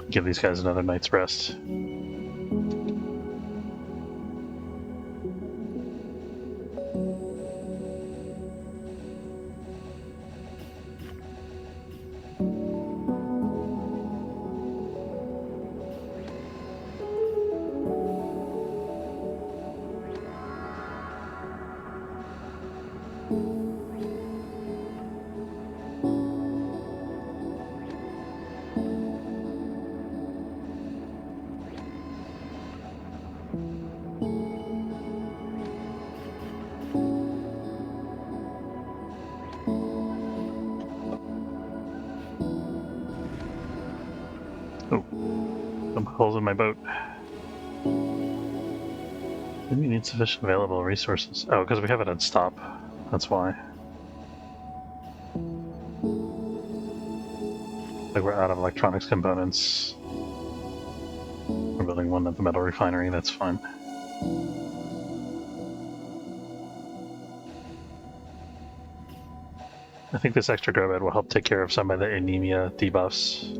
Give these guys another night's rest. Holes in my boat. Maybe we need sufficient available resources. Oh, because we have it at stop. That's why. Like we're out of electronics components. We're building one at the metal refinery, that's fine. I think this extra grow bed will help take care of some of the anemia debuffs.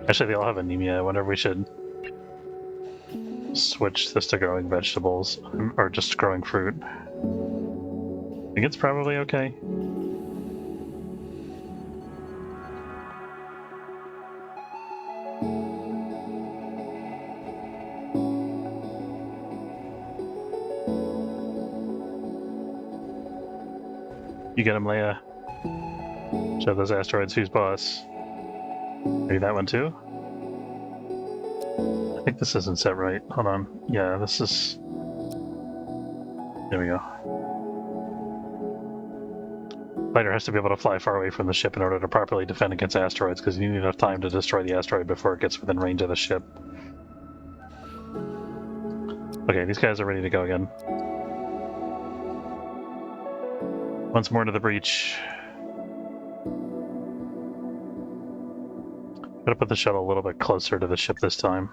Actually, they all have anemia. I wonder if we should switch this to growing vegetables, or just growing fruit. I think it's probably okay. You get him, Leia. Show those asteroids who's boss. Maybe that one too? I think this isn't set right. Hold on. Yeah, this is... There we go. Fighter has to be able to fly far away from the ship in order to properly defend against asteroids, because you need enough time to destroy the asteroid before it gets within range of the ship. Okay, these guys are ready to go again. Once more to the breach. Gotta put the shuttle a little bit closer to the ship this time.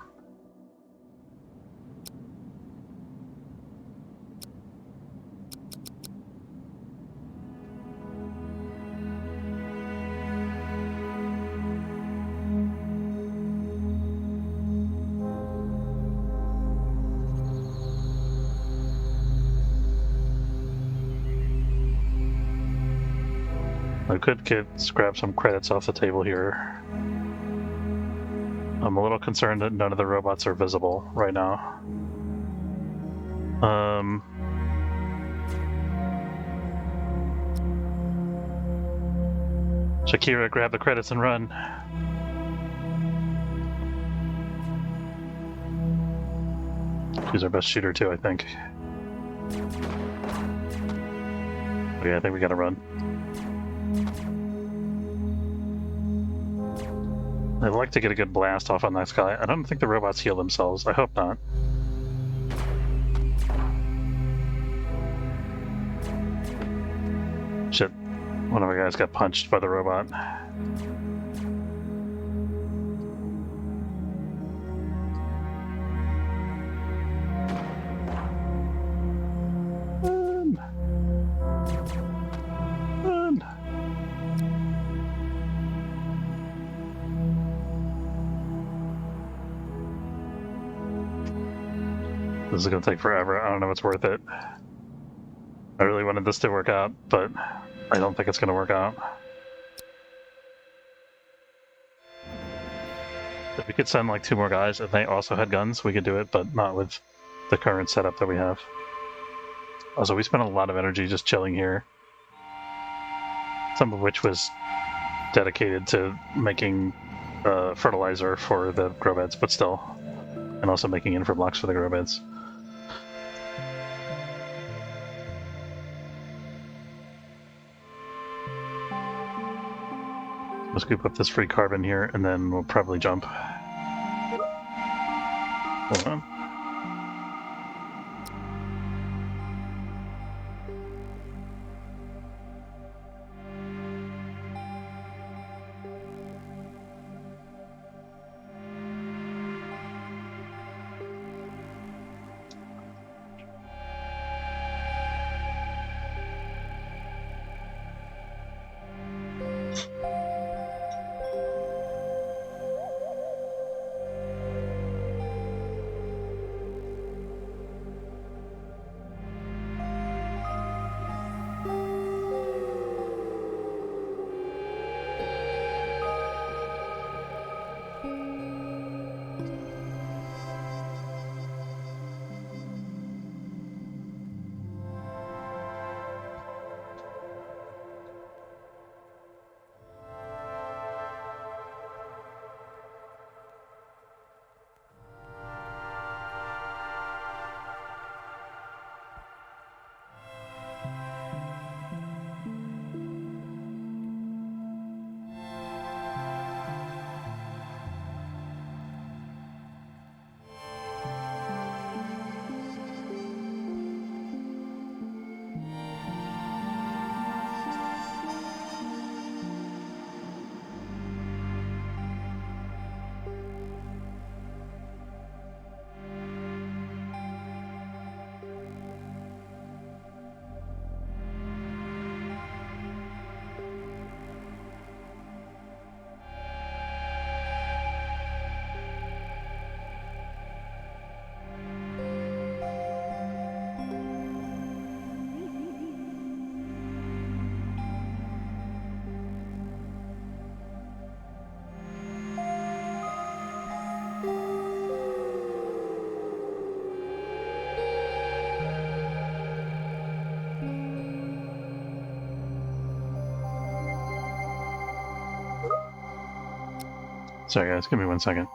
I could grab some credits off the table here. I'm a little concerned that none of the robots are visible right now. Shakira, grab the credits and run. She's our best shooter too, I think. Okay, I think we gotta run. I'd like to get a good blast off on that guy. I don't think the robots heal themselves. I hope not. Shit. One of our guys got punched by the robot. This is going to take forever. I don't know if it's worth it. I really wanted this to work out, but I don't think it's going to work out. If we could send like 2 more guys and they also had guns, we could do it, but not with the current setup that we have. Also, we spent a lot of energy just chilling here. Some of which was dedicated to making fertilizer for the grow beds, but still. And also making infra blocks for the grow beds. We'll scoop up this free carbon here, and then we'll probably jump. Hold on. Sorry guys, give me 1 second.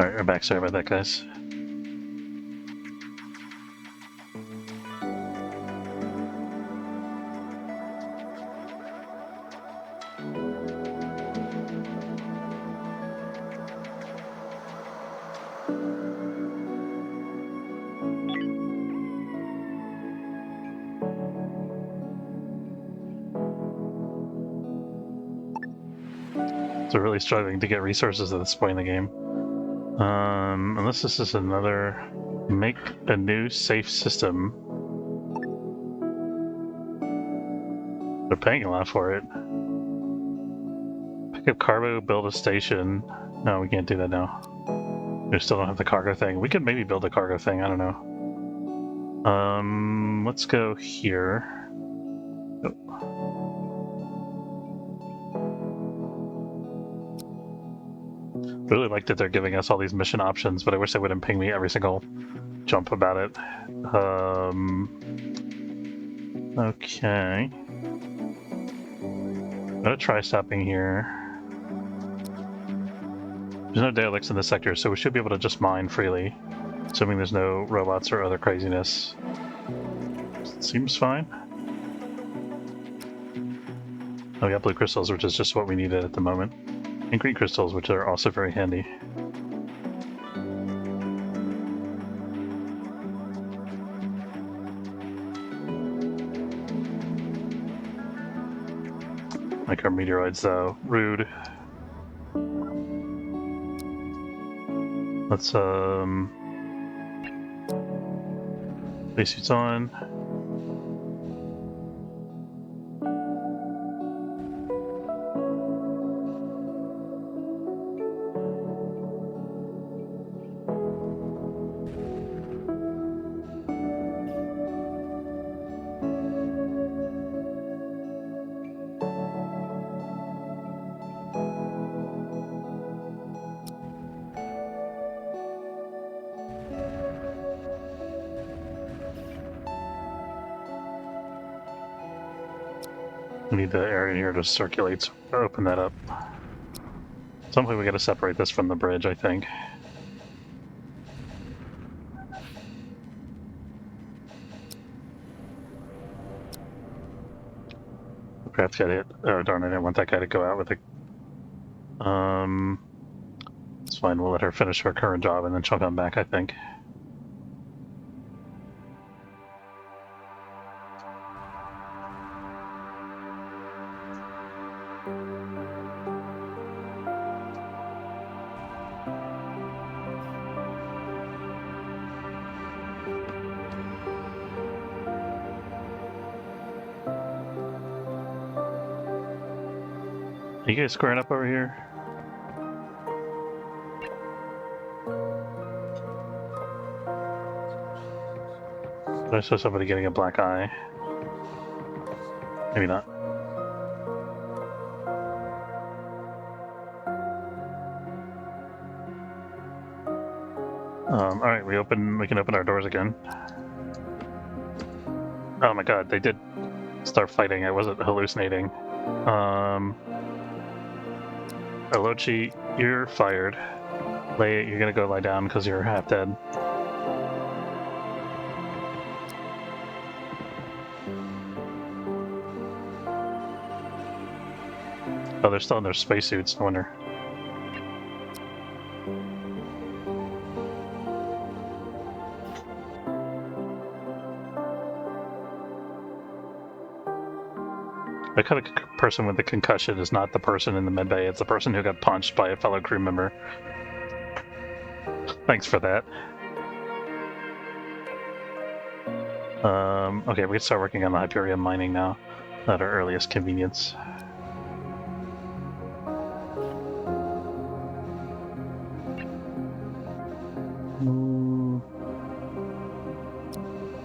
Alright, we're back. Sorry about that, guys. So we're really struggling to get resources at this point in the game. Unless this is another... Make a new safe system. They're paying a lot for it. Pick up cargo, build a station. No, we can't do that now. We still don't have the cargo thing. We could maybe build a cargo thing, I don't know. Let's go here. Oh. Really like that they're giving us all these mission options, but I wish they wouldn't ping me every single jump about it. Okay. I'm gonna try stopping here. There's no derelicts in this sector, so we should be able to just mine freely, assuming there's no robots or other craziness. Seems fine. Oh, we got blue crystals, which is just what we needed at the moment. And green crystals, which are also very handy. Like our meteoroids, though. Rude. Let's, spacesuits on. We need the area here to circulate, so we'll open that up. At some point we gotta separate this from the bridge, I think. Perhaps get it. Oh darn, I didn't want that guy to go out with it. It's fine, we'll let her finish her current job and then she'll come back, I think. Are you guys squaring up over here? I saw somebody getting a black eye. Maybe not. Alright, we can open our doors again. Oh my god, they did start fighting. I wasn't hallucinating. Alochi, you're fired. Leia, you're gonna go lie down because you're half dead. Oh, they're still in their spacesuits, no wonder. The kind of person with the concussion is not the person in the medbay, it's the person who got punched by a fellow crew member. Thanks for that. Okay, we can start working on the Hyperion mining now, at our earliest convenience.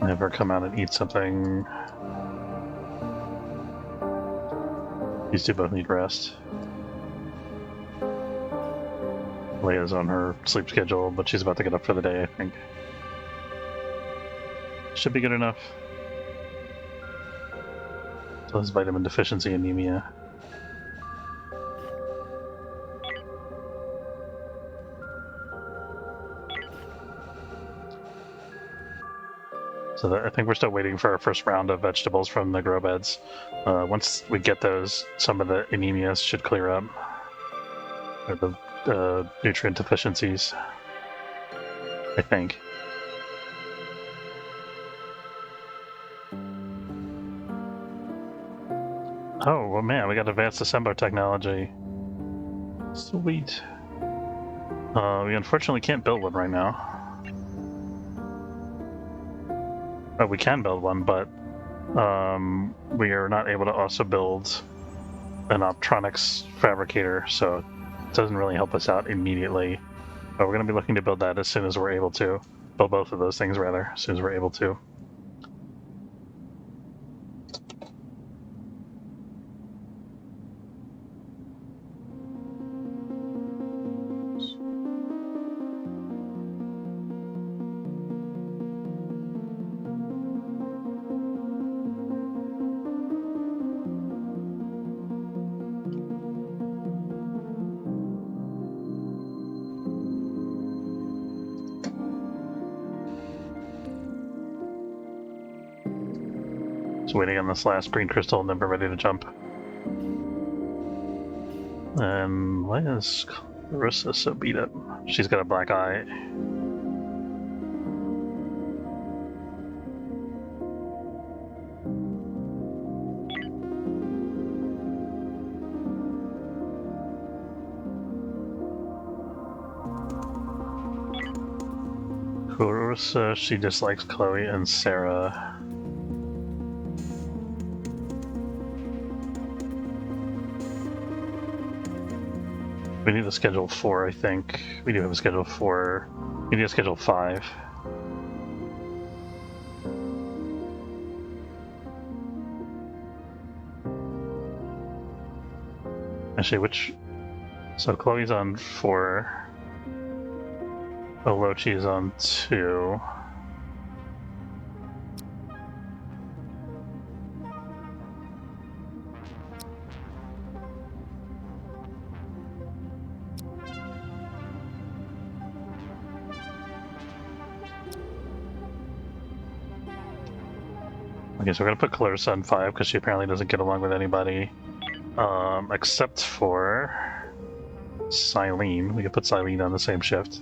Never come out and eat something. These two both need rest. Leia's on her sleep schedule, but she's about to get up for the day, I think. Should be good enough. So this vitamin deficiency anemia. So I think we're still waiting for our first round of vegetables from the grow beds. Once we get those, some of the anemias should clear up. Or the nutrient deficiencies, I think. Oh, well man, we got advanced assembler technology. Sweet. We unfortunately can't build one right now. Oh, we can build one, but we are not able to also build an optronics fabricator, so it doesn't really help us out immediately. But we're going to be looking to build that as soon as we're able to. Build both of those things, rather, as soon as we're able to. Just waiting on this last green crystal and then we're ready to jump. And why is Clarissa so beat up? She's got a black eye. Clarissa, she dislikes Chloe and Sarah. We need to schedule 4, I think. We do have a schedule 4. We need to schedule 5. Actually, which... So Chloe's on 4. Olochi is on 2. Okay, so we're gonna put Clarissa on 5 because she apparently doesn't get along with anybody. Except for Silene. We could put Silene on the same shift.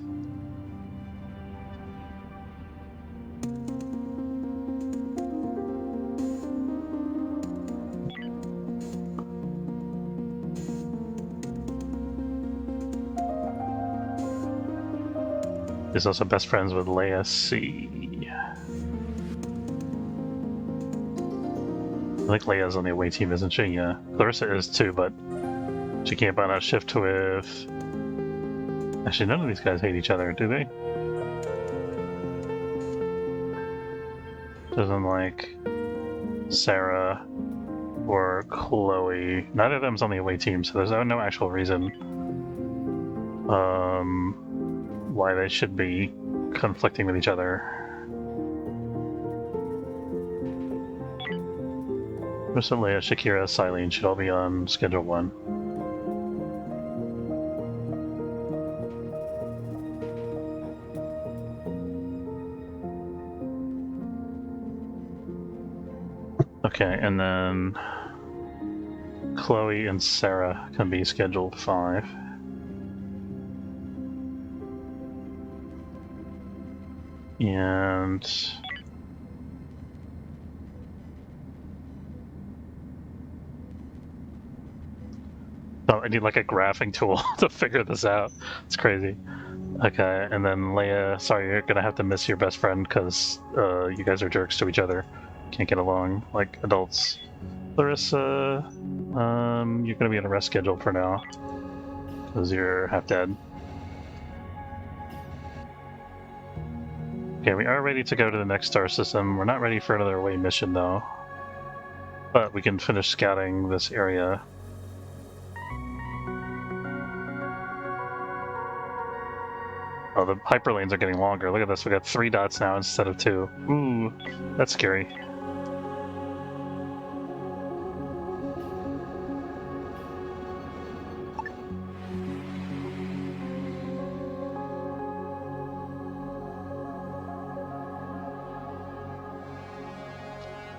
He's also best friends with Leia C. I think Leia's on the away team, isn't she? Yeah. Clarissa is too, but she can't buy out shift with... Actually, none of these guys hate each other, do they? Doesn't like Sarah or Chloe. Neither of them's on the away team, so there's no actual reason why they should be conflicting with each other. Marissa, Leia, Shakira, Silene should all be on schedule 1. Okay, and then Chloe and Sarah can be scheduled 5. And oh, I need like a graphing tool to figure this out. It's crazy. Okay, and then Leia, sorry, you're gonna have to miss your best friend because you guys are jerks to each other. Can't get along like adults. Clarissa, you're gonna be on a rest schedule for now because you're half dead. Okay, we are ready to go to the next star system. We're not ready for another away mission though, but we can finish scouting this area. Oh, the hyperlanes are getting longer. Look at this, we got 3 dots now instead of 2. Ooh, that's scary.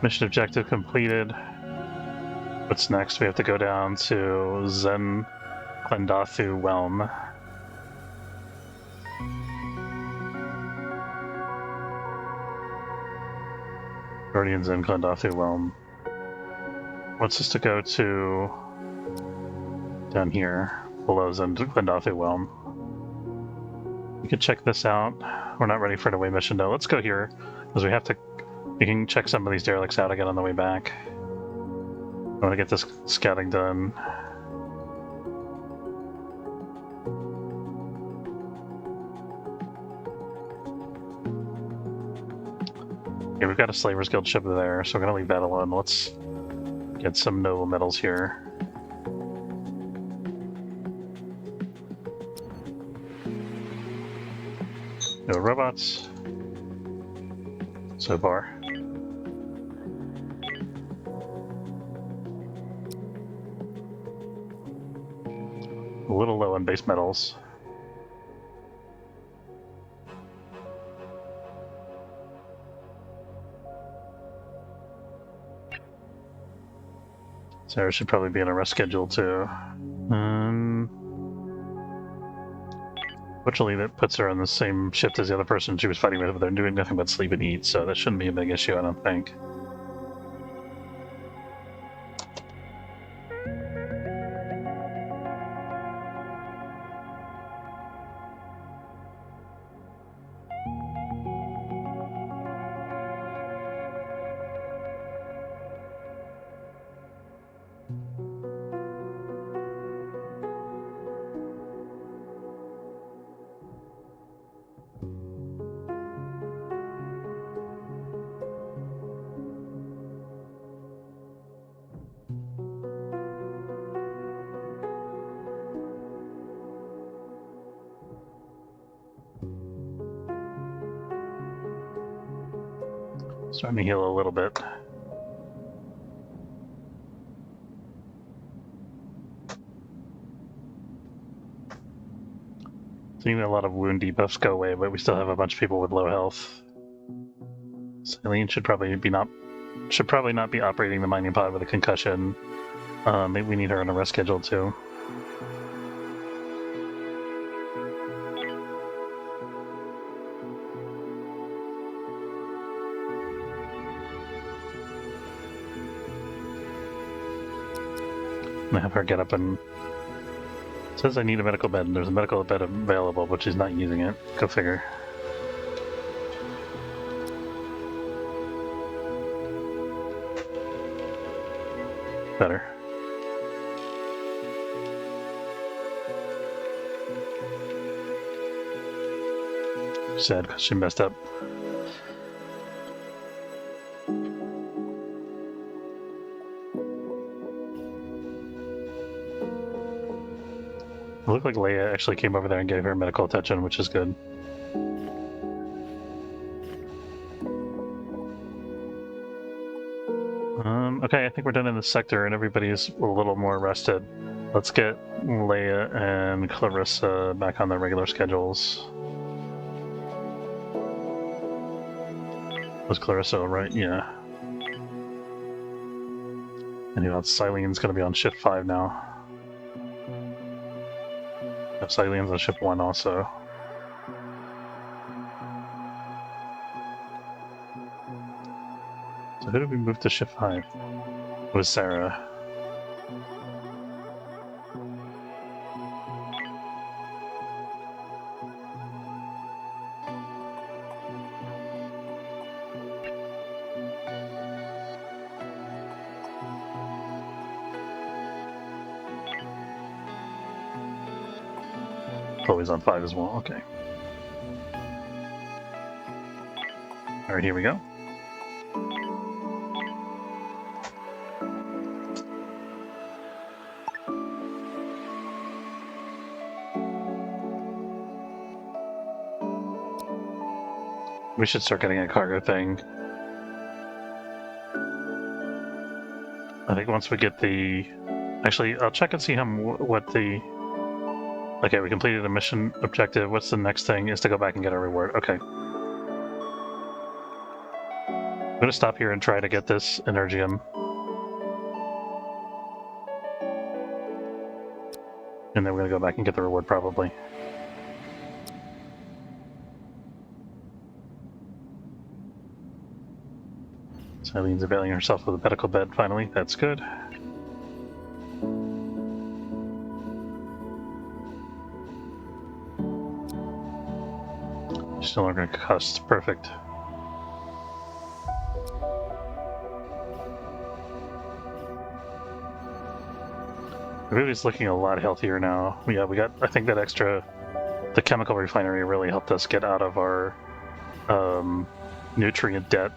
Mission objective completed. What's next? We have to go down to Zen Klendathu Whelm. Guardians in Klendathu Whelm. Wants us to go to down here. Willows and Glendafu Whelm. We can check this out. We're not ready for an away mission though. Let's go here, because we have to. We can check some of these derelicts out again on the way back. I want to get this scouting done. Okay, we've got a Slaver's Guild ship there, so we're going to leave that alone. Let's get some noble metals here. No robots so far. A little low on base metals. Sarah should probably be on a rest schedule too. Fortunately, that puts her on the same shift as the other person she was fighting with, but they're doing nothing but sleep and eat, so that shouldn't be a big issue, I don't think. Starting to heal a little bit. Seeing a lot of wound debuffs go away, but we still have a bunch of people with low health. Celine should probably not be operating the mining pod with a concussion. Maybe we need her on a rest schedule too. I have her get up and... It says I need a medical bed, and there's a medical bed available, but she's not using it. Go figure. Better. Sad, because she messed up. It looked like Leia actually came over there and gave her medical attention, which is good. Okay, I think we're done in this sector and everybody's a little more rested. Let's get Leia and Clarissa back on their regular schedules. Was Clarissa right? Yeah. And Silene's gonna be on shift 5 now. Silene's on ship 1 also. So who did we move to ship 5? It was Sarah. Chloe's on 5 as well, okay. Alright, here we go. We should start getting a cargo thing. I think once we get the... Actually, I'll check and see what the... Okay, we completed a mission objective. What's the next thing? Is to go back and get our reward. Okay. I'm gonna stop here and try to get this Energium. And then we're gonna go back and get the reward, probably. Eileen's availing herself of the medical bed, finally. That's good. She's no longer concussed. Perfect. Everybody's looking a lot healthier now. Yeah, we got, I think that extra, the chemical refinery really helped us get out of our nutrient debt.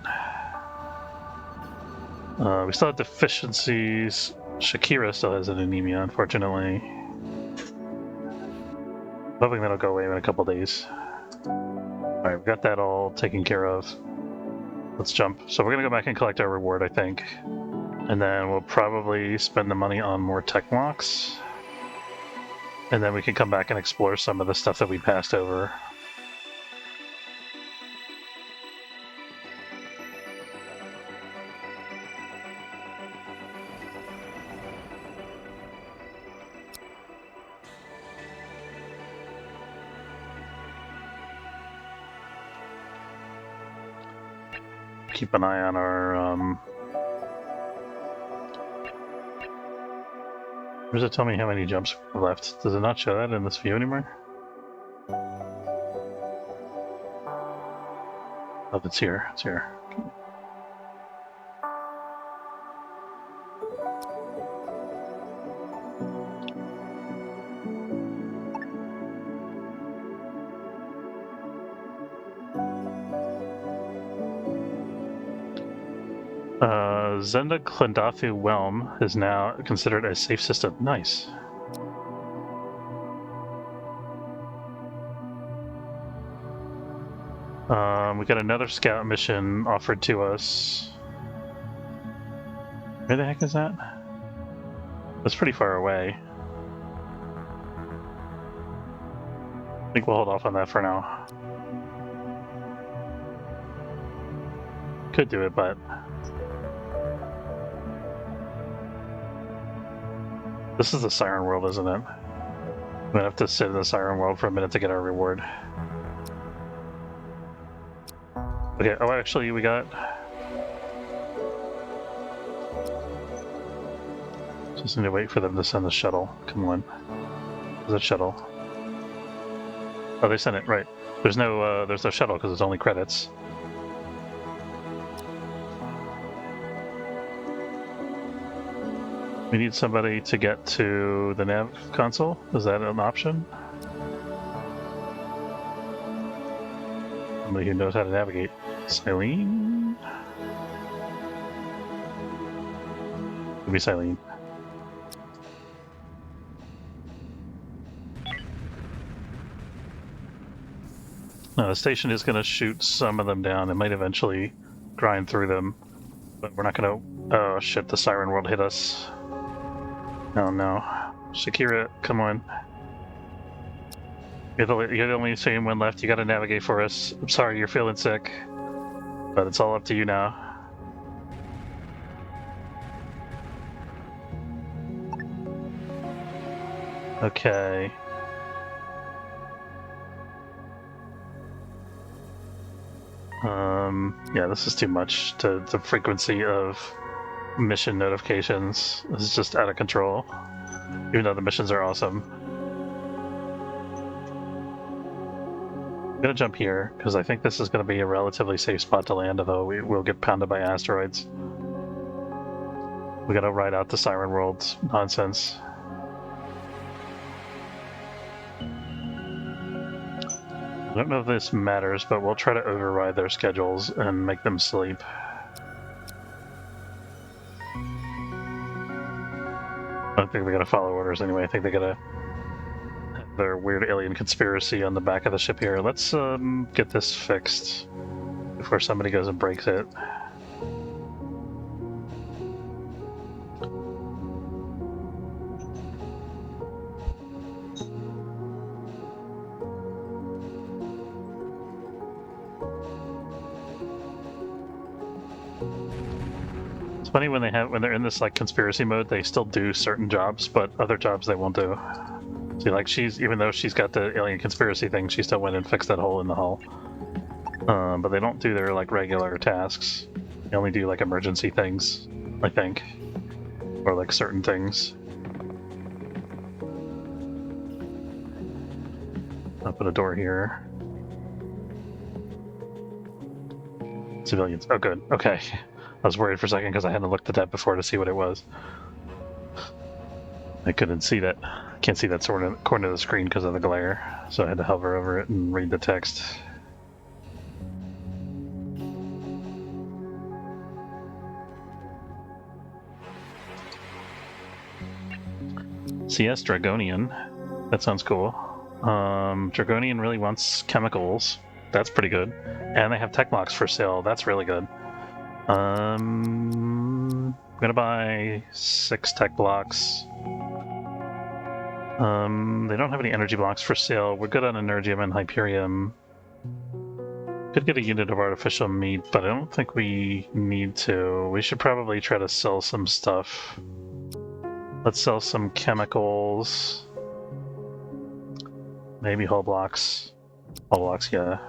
We still have deficiencies. Shakira still has an anemia, unfortunately. Hoping that'll go away in a couple days. Alright, we got that all taken care of. Let's jump. So we're gonna go back and collect our reward, I think. And then we'll probably spend the money on more tech blocks. And then we can come back and explore some of the stuff that we passed over. Keep an eye on our does it tell me how many jumps we have left? Does it not show that in this view anymore? Oh, it's here. It's here. Zenda Klendathu Whelm is now considered a safe system. Nice. We got another scout mission offered to us. Where the heck is that? That's pretty far away. I think we'll hold off on that for now. Could do it, but this is the Siren World, isn't it? I'm gonna have to sit in the Siren World for a minute to get our reward. Okay, oh actually we got... Just need to wait for them to send the shuttle. Come on. There's a shuttle. Oh, they sent it, right. There's no shuttle because it's only credits. We need somebody to get to the nav console. Is that an option? Somebody who knows how to navigate. Silene? Could be Silene. No, the station is going to shoot some of them down. It might eventually grind through them. But we're not going to... Oh shit, the Siren World hit us. Oh no. Shakira, come on. You're the only same one left. You gotta navigate for us. I'm sorry you're feeling sick. But it's all up to you now. Okay. Yeah, this is too much. The frequency of mission notifications is just out of control, even though the missions are awesome. I'm gonna jump here because I think this is going to be a relatively safe spot to land, although we will get pounded by asteroids. We gotta ride out the Siren World nonsense. I don't know if this matters, but we'll try to override their schedules and make them sleep. I don't think they're gonna follow orders anyway. I think they're gonna have their weird alien conspiracy on the back of the ship here. Let's get this fixed before somebody goes and breaks it. It's funny when they're in this like conspiracy mode, they still do certain jobs, but other jobs they won't do. See, like even though she's got the alien conspiracy thing, she still went and fixed that hole in the hull. But they don't do their like regular tasks. They only do like emergency things, I think, or like certain things. I'll put a door here. Civilians. Oh, good. Okay. I was worried for a second because I hadn't looked at that before to see what it was. I couldn't see that. Can't see that sort of corner of the screen because of the glare, so I had to hover over it and read the text. CS Dragonian. That sounds cool. Dragonian really wants chemicals. That's pretty good. And they have tech blocks for sale. That's really good. I'm gonna buy 6 tech blocks. They don't have any energy blocks for sale. We're good on Energium and Hyperium. Could get a unit of artificial meat, but I don't think we need to. We should probably try to sell some stuff. Let's sell some chemicals. Maybe hull blocks. Hull blocks, yeah.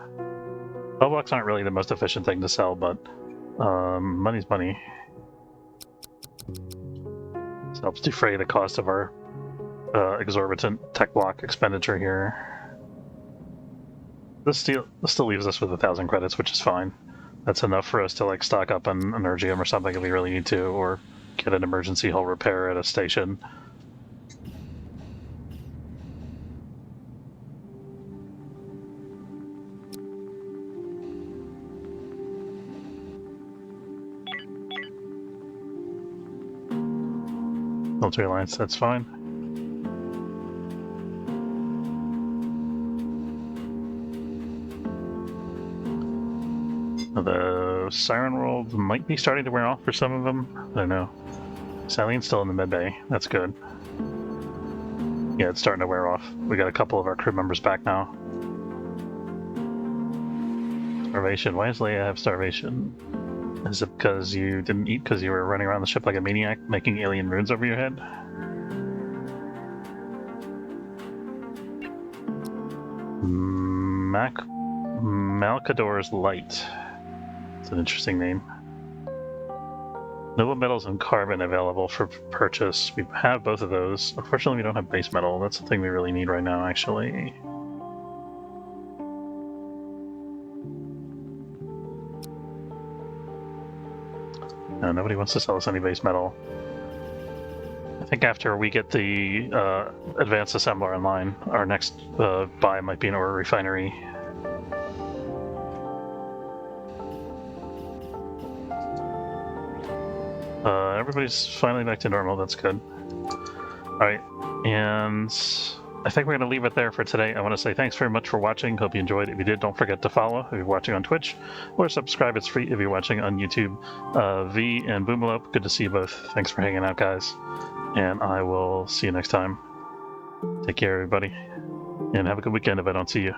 Hull blocks aren't really the most efficient thing to sell, but money's money. This helps defray the cost of our exorbitant tech block expenditure here. This still leaves us with 1,000 credits, which is fine. That's enough for us to like stock up on Energium or something if we really need to, or get an emergency hull repair at a station. Military Alliance, that's fine. The Siren World might be starting to wear off for some of them. I don't know. Silene's still in the mid bay. That's good. Yeah, it's starting to wear off. We got a couple of our crew members back now. Starvation. Why does Leia have starvation? Is it because you didn't eat because you were running around the ship like a maniac making alien runes over your head? Malcador's Light. It's an interesting name. Noble metals and carbon available for purchase. We have both of those. Unfortunately, we don't have base metal. That's the thing we really need right now, actually. No, nobody wants to sell us any base metal. I think after we get the advanced assembler online, our next buy might be an ore refinery. Everybody's finally back to normal, that's good. Alright, and I think we're going to leave it there for today. I want to say thanks very much for watching. Hope you enjoyed. If you did, don't forget to follow if you're watching on Twitch, or subscribe. It's free if you're watching on YouTube. V and Boomalope, good to see you both. Thanks for hanging out, guys. And I will see you next time. Take care, everybody. And have a good weekend if I don't see you.